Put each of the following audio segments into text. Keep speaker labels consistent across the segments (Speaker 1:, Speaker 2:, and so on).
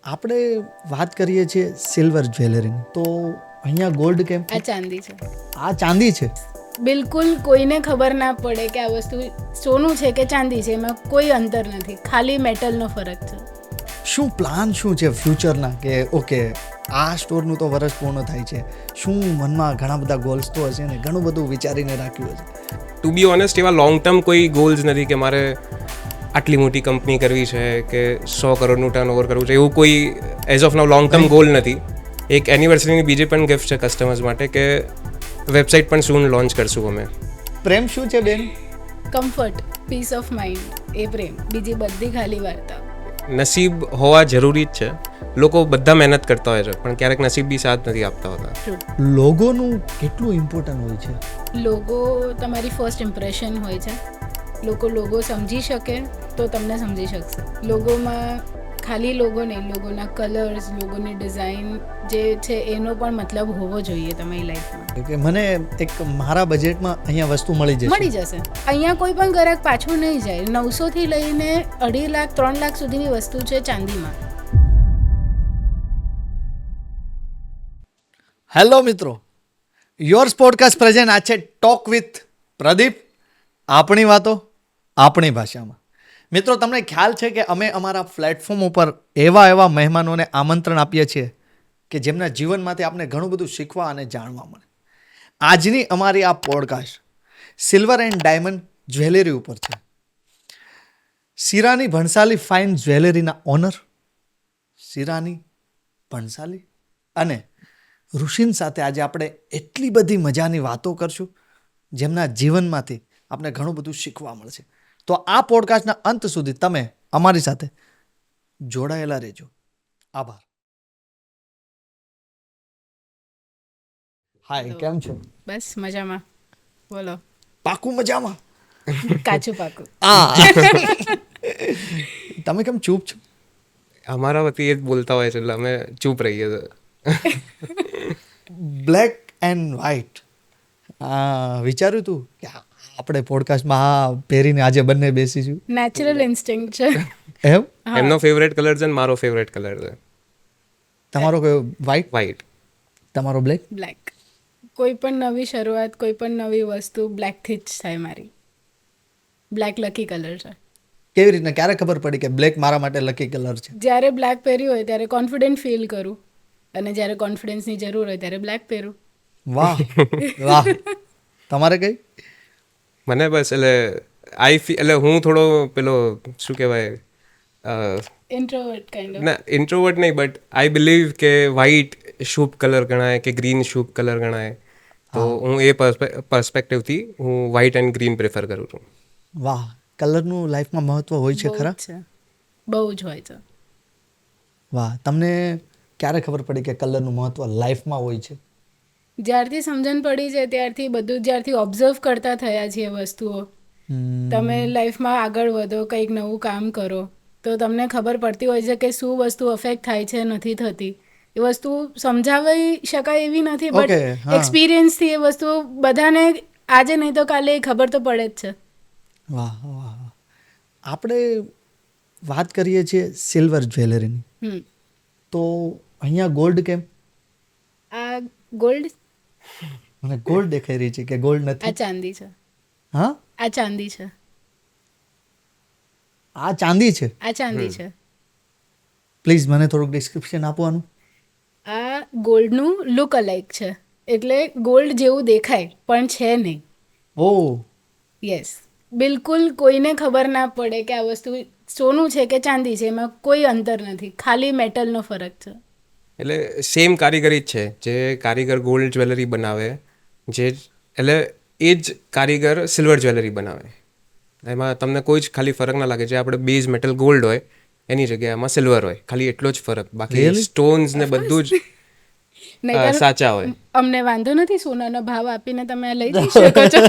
Speaker 1: આપણે વાત કરીએ છીએ સિલ્વર જ્વેલરીની, તો અહીંયા ગોલ્ડ કેમ?
Speaker 2: આ ચાંદી છે.
Speaker 1: આ ચાંદી છે.
Speaker 2: બિલકુલ કોઈને ખબર ના પડે કે આ વસ્તુ સોનું છે કે ચાંદી છે, એમાં કોઈ અંતર નથી, ખાલી મેટલનો ફરક છે.
Speaker 1: શું પ્લાન શું છે ફ્યુચરના કે ઓકે આ સ્ટોરનું તો વર્ષ પૂર્ણ થાય છે, શું મનમાં ઘણા બધા ગોલ્સ તો હશે ને, ઘણું બધું વિચારીને રાખ્યું હશે?
Speaker 3: ટુ બી ઓનેસ્ટ એવા લોંગ ટર્મ કોઈ ગોલ્સ નથી કે મારે આટલી મોટી કંપની કરવી છે કે 100 કરોડનું ટર્નઓવર કરવું છે, એવું કોઈ as of now long term goal નથી. એક એનિવર્સરીની બીજી પણ ગિફ્ટ છે કસ્ટમર્સ માટે કે વેબસાઇટ પણ સૂન લોન્ચ કરશું અમે.
Speaker 1: પ્રેમ શું છે બેન?
Speaker 2: કમ્ફર્ટ, પીસ ઓફ માઇન્ડ, એ પ્રેમ, બીજી બધી ખાલી વાર્તા.
Speaker 3: નસીબ હોવા જરૂરી જ છે. લોકો બધા મહેનત કરતા હોય છે પણ ક્યારેક નસીબ બી સાથ નથી આપતા હોતા.
Speaker 1: લોગોનું કેટલું ઇમ્પોર્ટન્ટ હોય છે?
Speaker 2: લોગો તમારી ફર્સ્ટ ઇમ્પ્રેશન હોય છે. લોકો લોગો સમજી શકે તો તમને સમજી શકશે. લોગોમાં ખાલી લોગો નહીં, લોગોના કલર્સ, લોગોની ડિઝાઇન જે છે એનો પણ મતલબ હોવો જોઈએ તમારી લાઈફમાં.
Speaker 1: કે મને એક મારા બજેટમાં અહીંયા વસ્તુ મળી
Speaker 2: જશે. અહીંયા કોઈ પણ ગ્રાહક પાછું નહીં જાય. 900 થી લઈને 2.5 લાખ 3 લાખ સુધીની વસ્તુ છે ચાંદીમાં.
Speaker 1: હેલો મિત્રો, યોર્સ પોડકાસ્ટ પ્રેઝન્ટ. આ છે ટોક વિથ પ્રદીપ, આપણી વાતો આપણી ભાષામાં. મિત્રો, તમને ખ્યાલ છે કે અમે અમારા પ્લેટફોર્મ ઉપર એવા મહેમાનોને આમંત્રણ આપીએ છીએ કે જેમના જીવનમાંથી આપણે ઘણું બધું શીખવા અને જાણવા મળે. આજની અમારી આ podcast silver and diamond jewellery ઉપર છે. શિરાની ભણસાલી ફાઇન જ્વેલરીના ઓનર શિરાની ભણસાલી અને ઋષિન સાથે આજે આપણે એટલી બધી મજાની વાતો કરશું જેમના જીવનમાંથી આપણે ઘણું બધું શીખવા મળશે. તો આ પોડકાસ્ટના અંત સુધી તમે અમારી સાથે જોડાયેલા રહેજો. આભાર. હાય, કેમ છો?
Speaker 2: બસ મજામાં. બોલો.
Speaker 1: પાકું મજામાં?
Speaker 2: કાચું પાકું.
Speaker 1: તમે કેમ ચૂપ છો?
Speaker 3: અમારા વતી એ જ બોલતા હોય છે એટલે અમે ચૂપ રહીએ છીએ.
Speaker 1: બ્લેક એન્ડ વ્હાઇટ વિચાર્યું તું કે આપણે પોડકાસ્ટમાં આ પહેરીને આજે બંને બેસીશું?
Speaker 2: નેચરલ ઇન્સ્ટિંક્ટ છે.
Speaker 1: એમ?
Speaker 3: એમનો ફેવરેટ કલર છે ને મારો ફેવરેટ કલર છે.
Speaker 1: તમારો કયો? વ્હાઇટ.
Speaker 3: વ્હાઇટ.
Speaker 1: તમારો બ્લેક.
Speaker 2: બ્લેક. કોઈ પણ નવી શરૂઆત, કોઈ પણ નવી વસ્તુ બ્લેકથી જ થાય મારી. બ્લેક લકી કલર છે.
Speaker 1: કેવી રીતના, ક્યારે ખબર પડી કે બ્લેક મારા માટે લકી કલર છે?
Speaker 2: જ્યારે બ્લેક પહેર્યું હોય ત્યારે કોન્ફિડન્ટ ફીલ કરું, અને જ્યારે કોન્ફિડન્સની જરૂર હોય ત્યારે બ્લેક પહેરું.
Speaker 1: વાહ વાહ. તમારે કઈ?
Speaker 3: મને બસ એટલે હું થોડો પેલો શું કહેવાય,
Speaker 2: ઇન્ટ્રોવર્ટ કાઇન્ડ ઓફ.
Speaker 3: ના ઇન્ટ્રોવર્ટ નહીં, બટ આઈ બિલીવ કે વ્હાઇટ શુભ કલર ગણાય કે ગ્રીન શુભ કલર ગણાય, તો હું એ પર્સપેક્ટિવથી હું વ્હાઇટ એન્ડ ગ્રીન પ્રેફર કરું છું.
Speaker 1: વાહ. કલરનું લાઈફમાં મહત્વ હોય છે ખરા?
Speaker 2: બહુ જ હોય છે.
Speaker 1: વાહ. તમને ક્યારે ખબર પડી કે કલરનું મહત્વ લાઈફમાં હોય છે?
Speaker 2: જ્યારથી સમજણ પડી છે ત્યારથી, બધું જ્યારથી ઓબ્ઝર્વ કરતા થયા છીએ વસ્તુઓ. તમે લાઈફમાં આગળ વધો, કંઈક નવું કામ કરો તો તમને ખબર પડતી હોય છે કે શું વસ્તુ અફેક્ટ થાય છે, નથી થતી. એ વસ્તુ સમજાવી શકાય એવી નથી, બટ એક્સપિરિયન્સથી એ વસ્તુ બધાને આજે નહીં તો કાલે ખબર તો પડે જ છે.
Speaker 1: વાહ વાહ. આપણે વાત કરીએ છીએ સિલ્વર જ્વેલરીની, તો અહીંયા ગોલ્ડ કેમ?
Speaker 2: આ ગોલ્ડ,
Speaker 1: મને ગોલ્ડ દેખાઈ રહી છે કે ગોલ્ડ
Speaker 2: આ
Speaker 1: નથી?
Speaker 2: ચાંદી છે.
Speaker 1: હા,
Speaker 2: આ ચાંદી છે.
Speaker 1: આ ચાંદી છે.
Speaker 2: આ ચાંદી છે.
Speaker 1: પ્લીઝ મને થોડુંક ડિસ્ક્રિપ્શન આપવાનું.
Speaker 2: આ ગોલ્ડનું લુક અલાઇક છે, એટલે ગોલ્ડ જેવું દેખાય પણ છે નહીં.
Speaker 1: ઓ
Speaker 2: યસ. બિલકુલ કોઈને ખબર ના પડે કે આ વસ્તુ સોનું છે કે ચાંદી છે, એમાં કોઈ અંતર નથી, ખાલી મેટલનો ફરક છે.
Speaker 3: એટલે સેમ કારીગરી જ છે. જે કારીગર ગોલ્ડ જ્વેલરી બનાવે, એટલે એ જ કારીગર સિલ્વર જ્વેલરી બનાવે. એમાં તમને કોઈ જ ખાલી ફરક ના લાગે. જે આપણે બેઝ મેટલ ગોલ્ડ હોય એની જગ્યાએ એમાં સિલ્વર હોય, ખાલી એટલો જ ફરક. બાકી સ્ટોન્સ ને બધું જ સાચા હોય.
Speaker 2: અમને વાંધો નથી, સોનાનો ભાવ આપીને તમે લઈ જઈ શકો છો.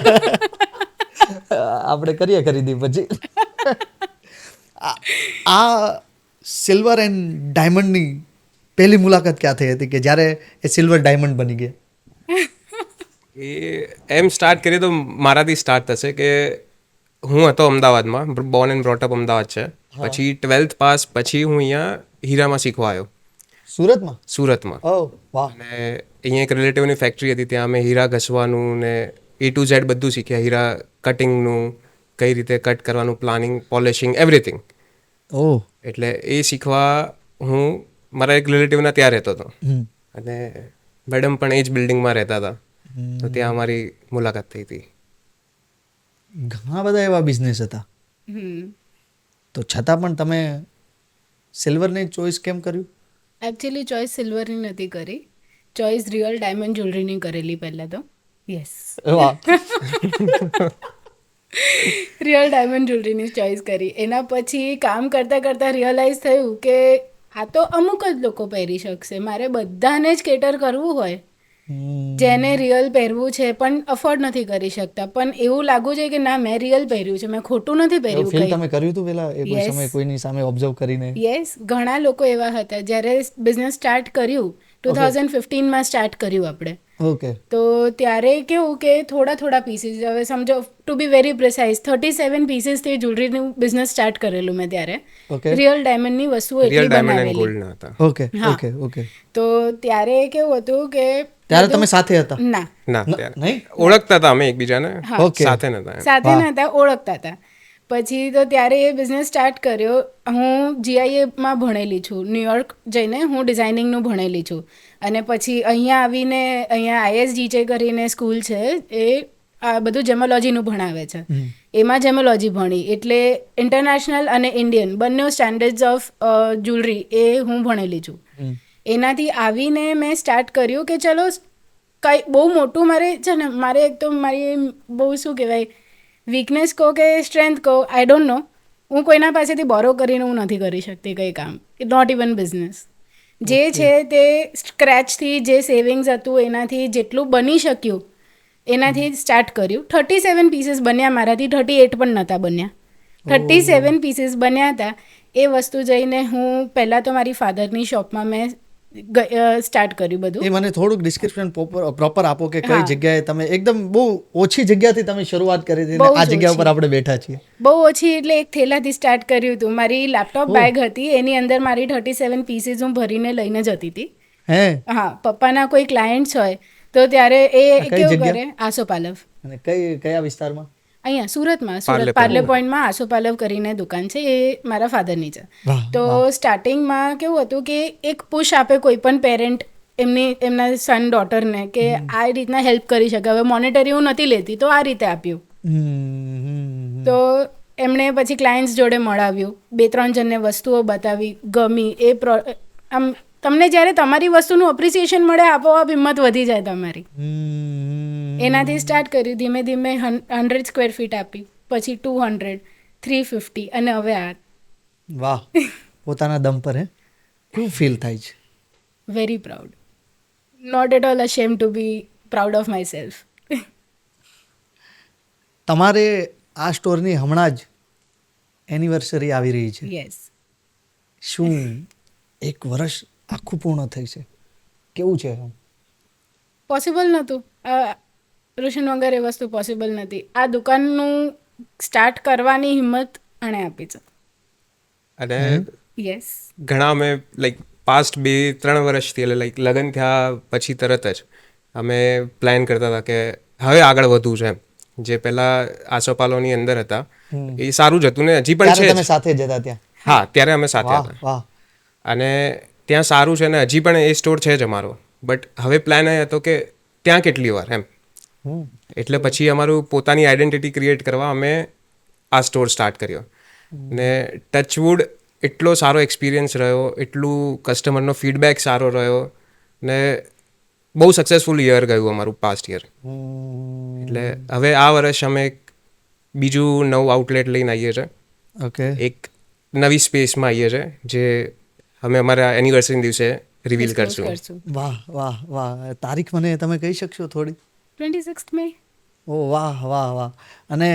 Speaker 1: આપણે કરીએ ખરીદી પછી. આ સિલ્વર એન્ડ ડાયમંડની પહેલી મુલાકાત ક્યાં થઈ હતી કે જ્યારે એ સિલ્વર ડાયમંડ બની ગયા?
Speaker 3: એ એમ સ્ટાર્ટ કરીએ તો મારાથી સ્ટાર્ટ થશે કે હું હતો અમદાવાદમાં, Born and brought up Ahmedabad છે. પછી 12th પાસ પછી હું અહીંયા હીરામાં શીખવા આવ્યો
Speaker 1: સુરતમાં?
Speaker 3: સુરતમાં.
Speaker 1: ઓ વાહ.
Speaker 3: અને અહીંયા એક રિલેટિવની ફેક્ટરી હતી, ત્યાં અમે હીરા ઘસવાનું ને A to Z બધું શીખ્યા. હીરા કટિંગનું, કઈ રીતે કટ કરવાનું, પ્લાનિંગ, પોલિશિંગ, એવરીથિંગ.
Speaker 1: ઓ
Speaker 3: એટલે એ શીખવા હું મારા એક રિલેટિવના ત્યાં રહેતો હતો અને મેડમ પણ એ જ બિલ્ડિંગમાં રહેતા હતા, તો ત્યાં અમારી મુલાકાત થઈ હતી.
Speaker 1: ઘણા બધા એવા બિઝનેસ હતા, તો છતાં પણ તમે સિલ્વરની ચોઈસ કેમ કર્યું?
Speaker 2: એકચ્યુઅલી ચોઈસ સિલ્વરની નથી કરી, ચોઈસ રિયલ ડાયમંડ જ્વેલરીની કરેલી પહેલાં તો. યસ,
Speaker 1: વાહ.
Speaker 2: રિયલ ડાયમંડ જ્વેલરીની ચોઈસ કરી. એના પછી કામ કરતાં કરતાં રિયલાઇઝ થયું કે આ તો અમુક જ લોકો પહેરી શકશે, મારે બધાને જ કેટર કરવું હોય જેને રિયલ પહેરવું છે પણ અફોર્ડ નથી કરી શકતા, પણ એવું લાગવું જોઈએ કે ના, મેં રિયલ પહેર્યું છે, મેં ખોટું નથી પહેર્યું
Speaker 1: ફીલ
Speaker 2: કંઈ.
Speaker 1: તમે કર્યું હતું પેલા એ કોઈ
Speaker 2: Yes.
Speaker 1: સમય કોઈની સામે ઓબ્ઝર્વ કરીને?
Speaker 2: યસ, ઘણા લોકો એવા હતા. જ્યારે બિઝનેસ સ્ટાર્ટ કર્યું 2015માં સ્ટાર્ટ કર્યું આપણે,
Speaker 1: ઓકે.
Speaker 2: તો ત્યારે કેવું કે થોડા પીસીસ, હવે સમજો ટુ બી વેરી પ્રિસાઇઝ 37 પીસીસથી જ્વેલરીનું બિઝનેસ સ્ટાર્ટ કરેલું મેં ત્યારે.
Speaker 1: Okay.
Speaker 2: રિયલ ડાયમંડની વસ્તુઓ
Speaker 3: રિયલ
Speaker 2: એટલી
Speaker 3: ડાયમંડ એન્ડ
Speaker 2: બનાવેલી.
Speaker 3: ગોલ્ડના હતા.
Speaker 1: ઓકે
Speaker 2: હા.
Speaker 1: Okay okay.
Speaker 2: તો ત્યારે કેવું હતું કે
Speaker 1: ત્યારે તમે સાથે હતા?
Speaker 2: ના,
Speaker 3: ના,
Speaker 1: ન-
Speaker 3: ત્યારે
Speaker 1: નહીં?
Speaker 3: ઓળખતા હતા અમે એકબીજાને,
Speaker 2: હા.
Speaker 1: Okay.
Speaker 3: સાથે નતા એમ.
Speaker 2: સાથે નહોતા, ઓળખતા હતા. પછી તો ત્યારે એ બિઝનેસ સ્ટાર્ટ કર્યો. હું GIAમાં ભણેલી છું, ન્યુયોર્ક જઈને હું ડિઝાઇનિંગનું ભણેલી છું, અને પછી અહીંયા આવીને અહીંયા ISGJ કરીને સ્કૂલ છે, એ આ બધું જેમોલોજીનું ભણાવે છે. એમાં જેમોલોજી ભણી, એટલે ઇન્ટરનેશનલ અને ઇન્ડિયન બંને સ્ટેન્ડર્ડ્સ ઓફ જ્વેલરી એ હું ભણેલી છું. એનાથી આવીને મેં સ્ટાર્ટ કર્યું કે ચલો કંઈ બહુ મોટું મારે છે ને, મારે એક તો મારી બહુ શું કહેવાય, વીકનેસ કહો કે સ્ટ્રેન્થ કહો, આઈ ડોન્ટ નો, હું કોઈના પાસેથી બોરો કરીને હું નથી કરી શકતી કંઈ કામ, નોટ ઇવન બિઝનેસ. જે છે તે સ્ક્રેચથી, જે સેવિંગ્સ હતું એનાથી જેટલું બની શક્યું એનાથી સ્ટાર્ટ કર્યું. 37 પીસીસ બન્યા મારાથી, 38 પણ નહોતા બન્યા, 37 પીસીસ બન્યા હતા. એ વસ્તુ જઈને હું પહેલાં તો મારી ફાધરની શોપમાં મેં સ્ટાર્ટ કર્યું બધું.
Speaker 1: એ મને થોડુંક ડિસ્ક્રિપ્શન પ્રોપર આપો કે કઈ
Speaker 2: હા.
Speaker 1: જગ્યાએ તમે એકદમ બહુ ઓછી જગ્યાથી તમે શરૂઆત કરી હતી
Speaker 2: બહુ
Speaker 1: ને આ
Speaker 2: જ
Speaker 1: જગ્યા
Speaker 2: ઓછી.
Speaker 1: ઉપર આપણે બેઠા છીએ.
Speaker 2: બહુ ઓછી, એટલે એક થેલાથી સ્ટાર્ટ કર્યું હતું. મારી લેપટોપ બેગ હતી, એની અંદર મારી 37 પીસીસ હું ભરીને લઈને જતી હતી.
Speaker 1: હે?
Speaker 2: હા, પપ્પાના કોઈ ક્લાયન્ટ્સ હોય તો ત્યારે એ
Speaker 1: કઈ
Speaker 2: કેવું
Speaker 1: જગ્યા?
Speaker 2: કરે, આસોપાલવ,
Speaker 1: અને કયા વિસ્તારમાં?
Speaker 2: અહીંયા સુરતમાં,
Speaker 3: પાર્લે
Speaker 2: સુરત પાર્લે પોઈન્ટમાં આસોપાલવ કરીને દુકાન છે, એ મારા ફાધરની છે.
Speaker 1: વાહ,
Speaker 2: તો સ્ટાર્ટિંગમાં કેવું હતું કે એક પુશ આપે કોઈ પણ પેરેન્ટ એમના સન ડોટરને કે આ રીતના હેલ્પ કરી શકે. હવે મોનેટરી હું નથી લેતી, તો આ રીતે આપ્યું. તો એમણે પછી ક્લાયન્ટ્સ જોડે મળાવ્યું, 2-3 જણને વસ્તુઓ બતાવી, ગમી. આમ તમને જ્યારે તમારી વસ્તુનું અપ્રિસિએશન મળે, આપોઆપ હિંમત વધી જાય તમારી. એનાથી સ્ટાર્ટ કર્યું, ધીમે ધીમે 100 સ્ક્વેર ફીટ આપી, પછી 200, 350, અને હવે આ.
Speaker 1: વાહ. પોતાના દમ પર હે? કેવું ફીલ થાય છે?
Speaker 2: Very proud, not at all ashamed to be proud of myself.
Speaker 1: તમારે આ સ્ટોરની હમણાં જ એનિવર્સરી આવી રહી છે.
Speaker 2: યસ.
Speaker 1: શું 1 વર્ષ આખું પૂર્ણ થઈ છે? કેવું છે?
Speaker 2: પોસિબલ નહોતું, રોશન વગર એ વસ્તુ પોસિબલ નથી. આ દુકાનનું સ્ટાર્ટ કરવાની હિંમત આણે આપી છે.
Speaker 3: અને
Speaker 2: યસ.
Speaker 3: ઘણા અમે લાઈક પાસ્ટ 2-3 વર્ષથી, એટલે લાઈક લગ્ન થયા પછી તરત જ અમે પ્લાન કરતા હતા કે હવે આગળ વધવું છે એમ. જે પહેલાં આસોપાલોની અંદર હતા એ સારું જ હતું ને, હજી પણ
Speaker 1: ત્યારે
Speaker 3: છે
Speaker 1: તમે
Speaker 3: જ.
Speaker 1: સાથે જતા ત્યાં?
Speaker 3: હા, ત્યારે અમે સાથે
Speaker 1: વાહ
Speaker 3: હતા
Speaker 1: વાહ.
Speaker 3: અને ત્યાં સારું છે ને, હજી પણ એ સ્ટોર છે જ અમારો. બટ હવે પ્લાન એ હતો કે ત્યાં કેટલી વાર એમ. એટલે પછી અમારું પોતાની આઈડેન્ટિટી ક્રિએટ કરવા અમે આ સ્ટોર સ્ટાર્ટ કર્યો. ને ટચવુડ એટલો સારો એક્સપિરિયન્સ રહ્યો, એટલું કસ્ટમરનો ફીડબેક સારો રહ્યો, ને બહુ સક્સેસફુલ યર ગયું અમારું પાસ્ટ યર. એટલે હવે આ વર્ષ અમે એક બીજું નવું આઉટલેટ લઈને આવીએ છીએ.
Speaker 1: ઓકે.
Speaker 3: એક નવી સ્પેસમાં આવીએ છીએ, જે અમે અમારા એનિવર્સરી દિવસે રિવીલ
Speaker 2: Disclose
Speaker 3: કરશું.
Speaker 1: વાહ વાહ વાહ. તારીખ મને તમે કહી શકશો થોડી?
Speaker 2: 26th May.
Speaker 1: ઓ વાહ વાહ વાહ. અને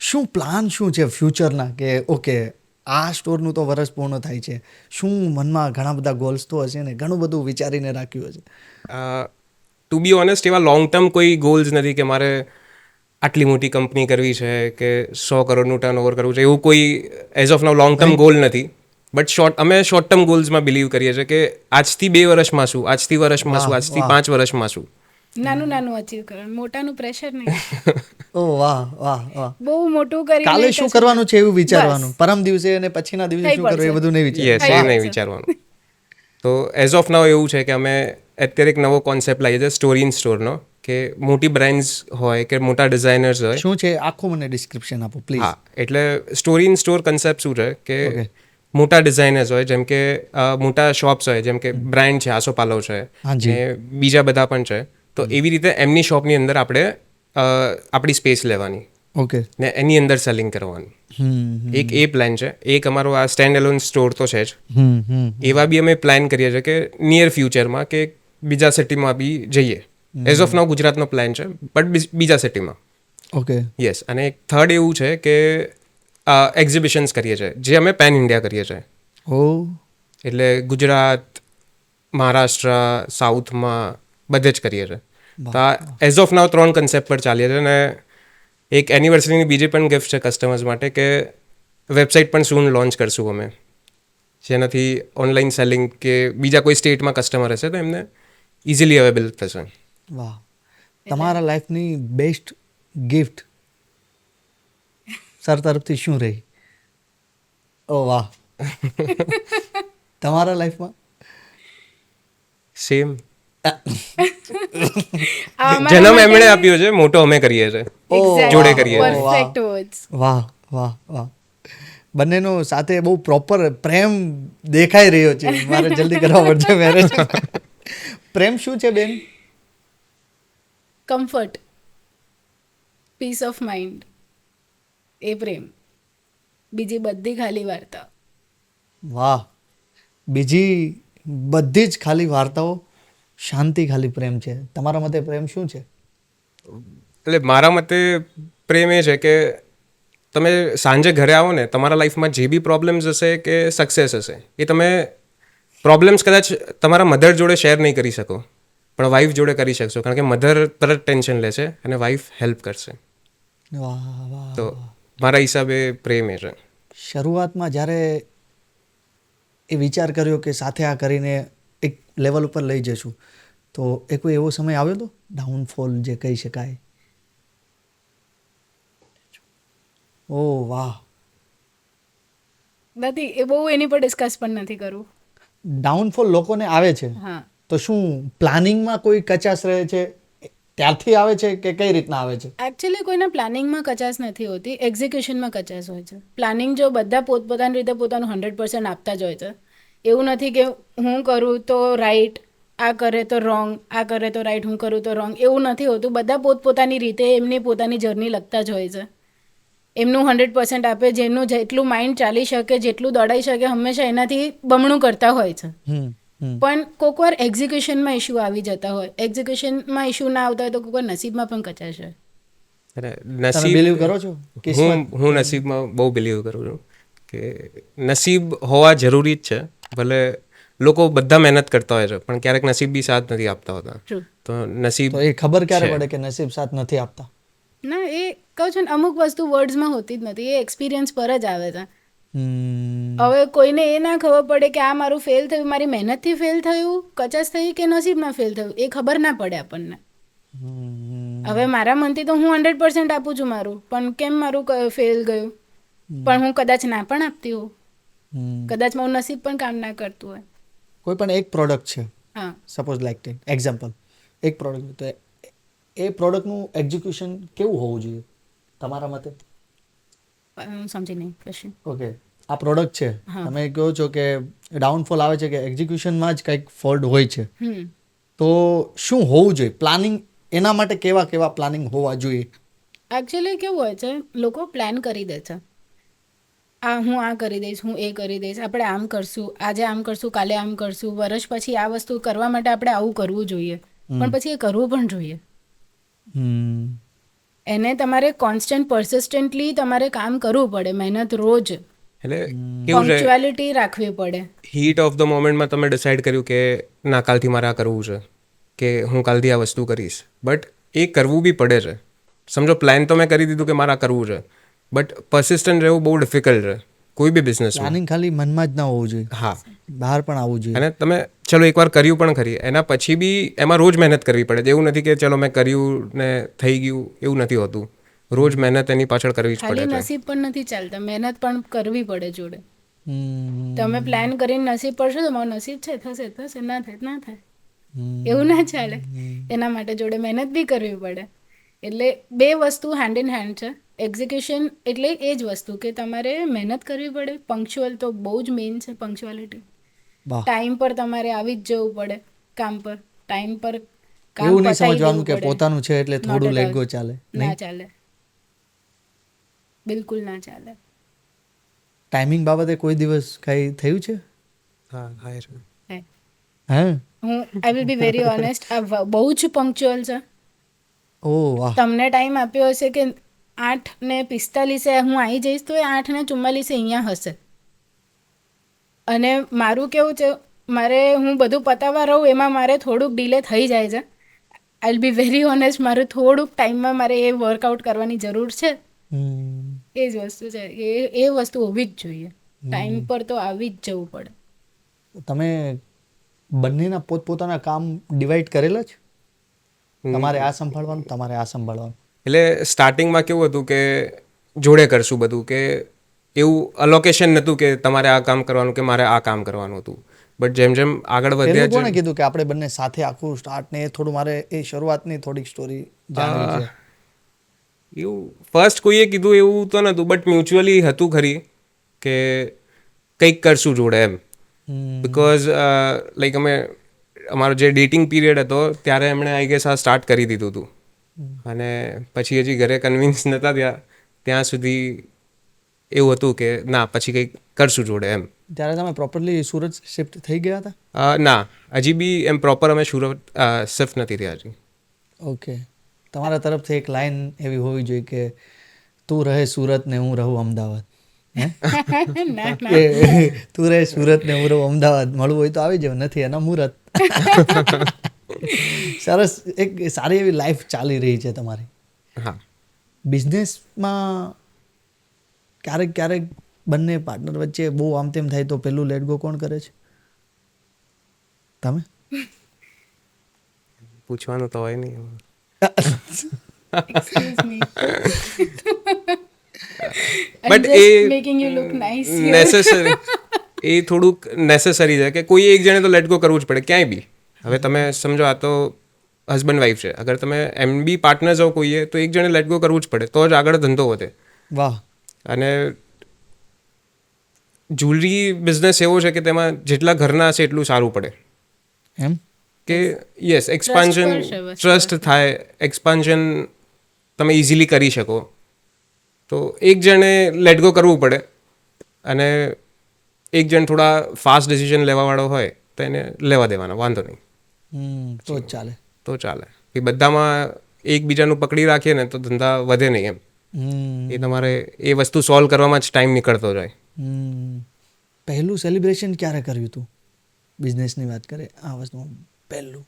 Speaker 1: શું પ્લાન શું છે ફ્યુચરના? કે ઓકે, આ સ્ટોરનું તો વર્ષ પૂર્ણ થાય છે, શું મનમાં ઘણા બધા ગોલ્સ તો હશે ને, ઘણું બધું વિચારીને રાખ્યું હશે?
Speaker 3: ટુ બી ઓનેસ્ટ, એવા લોંગ ટર્મ કોઈ ગોલ્સ નથી કે મારે આટલી મોટી કંપની કરવી છે કે 100 કરોડનું ટર્ન ઓવર કરવું છે, એવું કોઈ as of now long term goal નથી. બટ અમે શોર્ટ ટર્મ ગોલ્સમાં બિલીવ કરીએ છીએ કે આજથી 2 વર્ષમાં શું, આજથી વર્ષમાં શું, આજથી 5 વર્ષમાં શું.
Speaker 2: નાનું નાનું અચીવ કરવાનું, મોટાનું પ્રેશર નહીં.
Speaker 1: ઓ વાહ વાહ વાહ.
Speaker 2: બહુ મોટું કરી
Speaker 1: કાલે શું કરવાનું છે એવું વિચારવાનું, પરમ દિવસે અને પછીના દિવસે
Speaker 2: થઈ
Speaker 1: શું કરવું એ
Speaker 2: પડશે.
Speaker 1: બધું નહીં
Speaker 3: યસ,
Speaker 1: વિચારવાનું.
Speaker 3: એ નહીં વિચારવાનું. તો એઝ ઓફ નાઉ એવું છે કે અમે અત્યારે એક નવો કોન્સેપ્ટ લાવીએ છીએ સ્ટોરી ઇન સ્ટોરનો, કે મોટી બ્રાન્ડ્સ હોય કે મોટા ડિઝાઇનર્સ હોય.
Speaker 1: શું છે આખું મને ડિસ્ક્રિપ્શન આપો પ્લીઝ.
Speaker 3: હા, એટલે સ્ટોરી ઇન સ્ટોર કન્સેપ્ટ શું છે કે
Speaker 1: Okay.
Speaker 3: મોટા ડિઝાઇનર્સ હોય, જેમ કે મોટા શોપ્સ હોય, જેમ કે બ્રાન્ડ છે, આસોપાલવ છે,
Speaker 1: હાજી.
Speaker 3: ને બીજા બધા પણ છે. તો એવી રીતે એમની શોપની અંદર આપણે આપણી સ્પેસ લેવાની
Speaker 1: ઓકે.
Speaker 3: ને એની અંદર સેલિંગ કરવાની. એક એ પ્લાન છે. એક અમારો આ સ્ટેન્ડ એલોન સ્ટોર તો છે જ. એવા બી અમે પ્લાન કરીએ છીએ કે નિયર ફ્યુચરમાં કે બીજા સિટીમાં બી જઈએ. એઝ ઓફ નાઉ ગુજરાતનો પ્લાન છે, બટ બીજા સિટીમાં.
Speaker 1: ઓકે.
Speaker 3: યસ. અને એક થર્ડ એવું છે કે એક્ઝિબિશન્સ કરીએ છીએ, જે અમે પેન ઇન્ડિયા કરીએ છીએ.
Speaker 1: ઓ
Speaker 3: એટલે ગુજરાત, મહારાષ્ટ્ર, સાઉથમાં બધે જ કરીએ છીએ. તો આ એઝ ઓફ નાવ 3 કન્સેપ્ટ પર ચાલીએ છીએ. અને એક એનિવર્સરીની બીજી પણ ગિફ્ટ છે કસ્ટમર્સ માટે, કે વેબસાઇટ પણ સૂન લોન્ચ કરશું અમે, જેનાથી ઓનલાઈન સેલિંગ કે બીજા કોઈ સ્ટેટમાં કસ્ટમર હશે તો એમને ઇઝીલી અવેલેબલ થશે.
Speaker 1: વાહ. તમારા લાઈફની બેસ્ટ ગિફ્ટ સર તરફથી શું રહી? ઓ વાહ. તમારા લાઈફમાં
Speaker 3: સેમ જન્મ એમણે આપ્યો છે, મોટો અમે કરીએ છીએ, જોડે કરીએ છીએ.
Speaker 2: Perfect words.
Speaker 1: વાહ વાહ વાહ. બંનેનો સાથે બહુ પ્રોપર પ્રેમ દેખાઈ રહ્યો છે. મારે જલ્દી કરવા પડશે મેરેજ. પ્રેમ શું છે બેન?
Speaker 2: કમ્ફર્ટ, પીસ ઓફ માઇન્ડ, એ પ્રેમ. બીજી બધી ખાલી વાર્તા.
Speaker 1: વાહ. બીજી બધી જ ખાલી વાર્તાઓ, શાંતિ ખાલી પ્રેમ છે. તમારા મતે પ્રેમ શું છે?
Speaker 3: એટલે મારા મતે પ્રેમ એ છે કે તમે સાંજે ઘરે આવો ને, તમારા લાઈફમાં જે બી પ્રોબ્લેમ્સ હશે કે સક્સેસ હશે, એ તમે પ્રોબ્લેમ્સ કદાચ તમારા મધર જોડે શેર નહીં કરી શકો, પણ વાઈફ જોડે કરી શકશો. કારણ કે મધર તરત ટેન્શન લેશે અને વાઈફ હેલ્પ કરશે.
Speaker 1: વાહ વાહ.
Speaker 3: તો મારા હિસાબે પ્રેમ એ છે.
Speaker 1: શરૂઆતમાં જ્યારે એ વિચાર કર્યો કે સાથે આ કરીને એક લેવલ ઉપર લઈ જશું, તો એ કોઈ એવો સમય આવ્યો હતો ડાઉનફોલ જે કહી શકાય? ઓ વાહ.
Speaker 2: નથી, એ બહુ એની પર ડિસ્કસ પણ નથી કરવું.
Speaker 1: ડાઉનફોલ લોકોને આવે છે,
Speaker 2: હા.
Speaker 1: તો શું પ્લાનિંગમાં કોઈ કચાશ રહે છે ત્યારથી આવે છે કે કઈ રીતના આવે છે?
Speaker 2: એકચ્યુઅલી કોઈના પ્લાનિંગમાં કચાશ નથી હોતી, એક્ઝિક્યુશનમાં કચાશ હોય છે. પ્લાનિંગ જો બધા પોતપોતાની રીતે પોતાનું 100% આપતા જ હોય છે. એવું નથી કે હું કરું તો રાઈટ, આ કરે તો રોંગ, આ કરે તો રાઈટ, હું કરું તો રોંગ. એવું નથી હોતું. બધા પોતપોતાની રીતે એમની પોતાની જર્ની લખતા જ હોય છે. એમનું 100% આપે, જેનું જેટલું માઇન્ડ ચાલી શકે, જેટલું દોડાઈ શકે, હંમેશા એનાથી બમણું કરતા હોય છે. પણ કોઈક વાર એક્ઝિક્યુશનમાં ઇશ્યુ આવી જતા હોય. એક્ઝિક્યુશનમાં ઇશ્યુ ના આવતા હોય તો કોઈક વાર નસીબમાં પણ કચાશ હોય.
Speaker 3: અને
Speaker 1: તમે બિલીવ કરો છો?
Speaker 3: હું નસીબમાં બહુ બિલીવ કરું છું કે નસીબ હોવા જરૂરી જ છે. ભલે લોકો બધા મહેનત કરતા હોય છે, પણ ક્યારેક નસીબ બી સાથ નથી આપતા હોતા.
Speaker 2: True.
Speaker 3: તો નસીબ
Speaker 1: તો એ ખબર ક્યારે
Speaker 3: છે.
Speaker 1: પડે કે નસીબ સાથ નથી આપતા?
Speaker 2: ના, એ કહું છું ને, અમુક વસ્તુ વર્ડ્સમાં હોતી જ નથી, એ એક્સપિરિયન્સ પર જ આવે છે. હવે કોઈને એ ના ખબર પડે કે આ મારું ફેલ થયું, મારી મહેનતથી ફેલ થયું, કચાશ થઈ કે નસીબમાં ફેલ થયું, એ ખબર ના પડે આપણને. હવે મારા મનથી તો હું 100% આપું છું મારું, પણ કેમ મારું ફેલ ગયું? પણ હું કદાચ ના પણ આપતી હોઉં, કદાચ મારું નસીબ પણ કામ ના કરતું હોય.
Speaker 1: કોઈ પણ એક પ્રોડક્ટ છે,
Speaker 2: હા.
Speaker 1: સપોઝ લાઈક એક્ઝામ્પલ, એક પ્રોડક્ટ, તો એ પ્રોડક્ટનું એક્ઝિક્યુશન કેવું હોવું જોઈએ તમારા મતે?
Speaker 2: સમજી નહીં ક્વેશ્ચન.
Speaker 1: ઓકે, આ પ્રોડક્ટ છે, તમે કહો છો કે ડાઉનફોલ આવે છે કે એક્ઝિક્યુશનમાં જ કંઈક ફોલ્ટ હોય છે, તો શું હોવું જોઈએ પ્લાનિંગ? એના માટે કેવા કેવા પ્લાનિંગ હોવા જોઈએ?
Speaker 2: એકચ્યુઅલી કેવું હોય છે, લોકો પ્લાન કરી દે છે. હું આ કરી દઈશ, હું એ કરી દઈશ, આપણે આમ કરશું, આજે આમ કરશું, કાલે આમ કરશું, વર્ષ પછી આ વસ્તુ કરવા માટે આપણે આવું કરવું જોઈએ. પણ પછી એ કરવું પણ જોઈએ. એને તમારે કોન્સ્ટન્ટ પરસિસ્ટન્ટલી તમારે કામ કરવું પડે, મહેનત રોજ,
Speaker 3: એટલે કેવું છે,
Speaker 2: પંક્ચ્યુઆલિટી રાખવી પડે.
Speaker 3: હીટ ઓફ ધ મોમેન્ટમાં તમે ડિસાઇડ કર્યું કે ના, કાલથી મારે આ કરવું છે, કે હું કાલથી આ વસ્તુ કરીશ, બટ એ કરવું બી પડે છે. સમજો પ્લાન તો મેં કરી દીધું કે મારે આ કરવું છે, બટ પરસિસ્ટન્ટ રહેવું બહુ ડિફિકલ્ટ છે. કોઈ બી બિઝનેસમાં.
Speaker 1: પ્લાનિંગ ખાલી મનમાં જ ના હોવું જોઈએ,
Speaker 3: હા,
Speaker 1: બહાર પણ આવવું જોઈએ.
Speaker 3: અને તમે ચલો એકવાર કર્યું પણ ખરી, એના પછી બી એમાં રોજ મહેનત કરવી પડે. એવું નથી કે ચલો મેં કર્યું ને થઈ ગયું, એવું નથી હોતું. રોજ મહેનત એની પાછળ કરવી જ
Speaker 2: ખાલી
Speaker 3: પડે છે.
Speaker 2: નસીબ પણ નથી ચાલતા, મહેનત પણ કરવી પડે જોડે.
Speaker 1: હમ,
Speaker 2: તમે પ્લાન કરીને નસીબ પડશો તો મારું નસીબ છે, થશે થશે, ના થાય ના થાય, એવું ના ચાલે. એના માટે જોડે મહેનત બી કરવી પડે. એટલે બે વસ્તુ હેન્ડ ઇન હેન્ડ છે. એક્ઝિક્યુશન એટલે એ જ વસ્તુ કે તમારે મહેનત કરવી પડે. પંક્ચ્યુઅલ તો બહુ જ મેઇન છે, પંક્ચ્યુઆલિટી.
Speaker 1: વાહ.
Speaker 2: ટાઈમ પર તમારે આવી જ જવું પડે કામ પર, ટાઈમ પર કામ
Speaker 1: એવું નહીં
Speaker 2: પતાવી
Speaker 1: સમજવાનું
Speaker 2: દેવું
Speaker 1: કે
Speaker 2: પડે.
Speaker 1: પોતાનું છે એટલે
Speaker 2: Not
Speaker 1: થોડું
Speaker 2: at
Speaker 1: લેટ
Speaker 2: all.
Speaker 1: ગો ચાલે,
Speaker 2: ના
Speaker 1: નહીં.
Speaker 2: ચાલે, બિલકુલ ના ચાલે.
Speaker 1: ટાઈમિંગ બાબતે કોઈ દિવસ કઈ થયું છે?
Speaker 3: હા, હા છે.
Speaker 2: હે.
Speaker 1: હે?
Speaker 2: હું I will be very honest, આ બહુ જ પંક્ચ્યુઅલ છે.
Speaker 1: ઓ વાહ.
Speaker 2: તમને ટાઈમ આપ્યો હશે કે 8:45 હું આવી જઈશ, તો એ 8:44 અહીંયા હશે. અને મારું કેવું છે, મારે હું બધું પતાવવા રહું એમાં મારે થોડુંક ડિલે થઈ જાય છે. I will be very honest, મારું થોડુંક ટાઈમમાં મારે એ વર્કઆઉટ કરવાની જરૂર છે.
Speaker 1: હમ.
Speaker 2: એ જ વસ્તુ છે, એ વસ્તુ હોવી જ જોઈએ. ટાઈમ પર તો આવી જ જવું પડે.
Speaker 1: તમે બંનેના પોતપોતાના કામ ડિવાઈડ કરેલા છે? તમારે આ સંભાળવાનું, તમારે આ સંભાળવાનું.
Speaker 3: એટલે સ્ટાર્ટિંગમાં કેવું હતું કે જોડે કરશું બધું, કે એવું અલોકેશન નહોતું કે તમારે આ કામ કરવાનું કે મારે આ કામ કરવાનું હતું. બટ જેમ જેમ આગળ
Speaker 1: પેલું
Speaker 3: વધ્યા
Speaker 1: કોણે કીધું કે આપણે બંને સાથે આખું સ્ટાર્ટ ને એ થોડું મારે એ શરૂઆતની થોડીક સ્ટોરી જાણવી છે.
Speaker 3: એવું ફર્સ્ટ કોઈએ કીધું એવું તો નહોતું, બટ મ્યુચ્યુઅલી હતું ખરી કે કંઈક કરશું જોડે એમ. બિકોઝ લાઈક અમારો જે ડેટિંગ પીરિયડ હતો ત્યારે એમણે આઈ ગેસ આ સ્ટાર્ટ કરી દીધું હતું. અને પછી હજી ઘરે કન્વિન્સ નહોતા થયા ત્યાં સુધી એવું હતું કે ના પછી કંઈક કરશું જોડે એમ.
Speaker 1: ત્યારે તમે પ્રોપરલી સુરત શિફ્ટ થઈ ગયા હતા?
Speaker 3: ના, હજી બી એમ પ્રોપર અમે સુરત શિફ્ટ નથી થયા હજી.
Speaker 1: ઓકે. તમારા તરફથી એક લાઈન એવી હોવી જોઈએ કે તું રહે સુરત ને હું રહું અમદાવાદ. હે?
Speaker 2: ના ના,
Speaker 1: કે તું રહે સુરત ને હું રહું અમદાવાદ, મળવું હોય તો આવી જાવ, નથી એના મુહૂર્ત. સરસ, એક સારી એવી લાઈફ ચાલી રહી છે તમારી.
Speaker 3: હા.
Speaker 1: બિઝનેસમાં ક્યારેક ક્યારેક બંને પાર્ટનર વચ્ચે બહુ આમ તેમ થાય તો પેલું લેટ ગો કોણ કરે છે? તમે?
Speaker 3: પૂછવાનું તો હોય નહીં.
Speaker 2: Excuse me.
Speaker 3: બટ એ
Speaker 2: making you look nice.
Speaker 3: Necessary, એ થોડુંક નેસેસરી છે કે કોઈ એક જણે તો લેટ ગો કરવું જ પડે ક્યાંય બી. હવે તમે સમજો આ તો હસબન્ડ વાઈફ છે, અગર તમે એમ બી પાર્ટનર્સ હો કોઈએ તો એક જણે લેટ ગો કરવું જ પડે, તો જ આગળ ધંધો વધે.
Speaker 1: વાહ.
Speaker 3: અને જ્વેલરી બિઝનેસ એવો છે કે તેમાં જેટલા ઘરના હશે એટલું સારું પડે.
Speaker 1: એમ?
Speaker 3: કે યસ, એક્સપાન્શન,
Speaker 2: પર છે વસ્તુ.
Speaker 3: ટ્રસ્ટ થાય, એક્સપાન્શન તમે ઇઝીલી કરી શકો. તો એક જણે લેટ ગો કરવું પડે, અને એક જણ થોડા ફાસ્ટ ડિસિઝન લેવાવાળો હોય તો એને લેવા દેવાના, વાંધો નહીં,
Speaker 1: તો જ ચાલે.
Speaker 3: તો ચાલે. એ બધામાં એકબીજાનું પકડી રાખીએ ને તો ધંધા વધે નહીં એમ. એ તમારે એ વસ્તુ સોલ્વ કરવામાં જ ટાઈમ નીકળતો જાય.
Speaker 1: પહેલું સેલિબ્રેશન ક્યારે કર્યું હતું? બિઝનેસની વાત કરે આ વસ્તુમાં પહેલું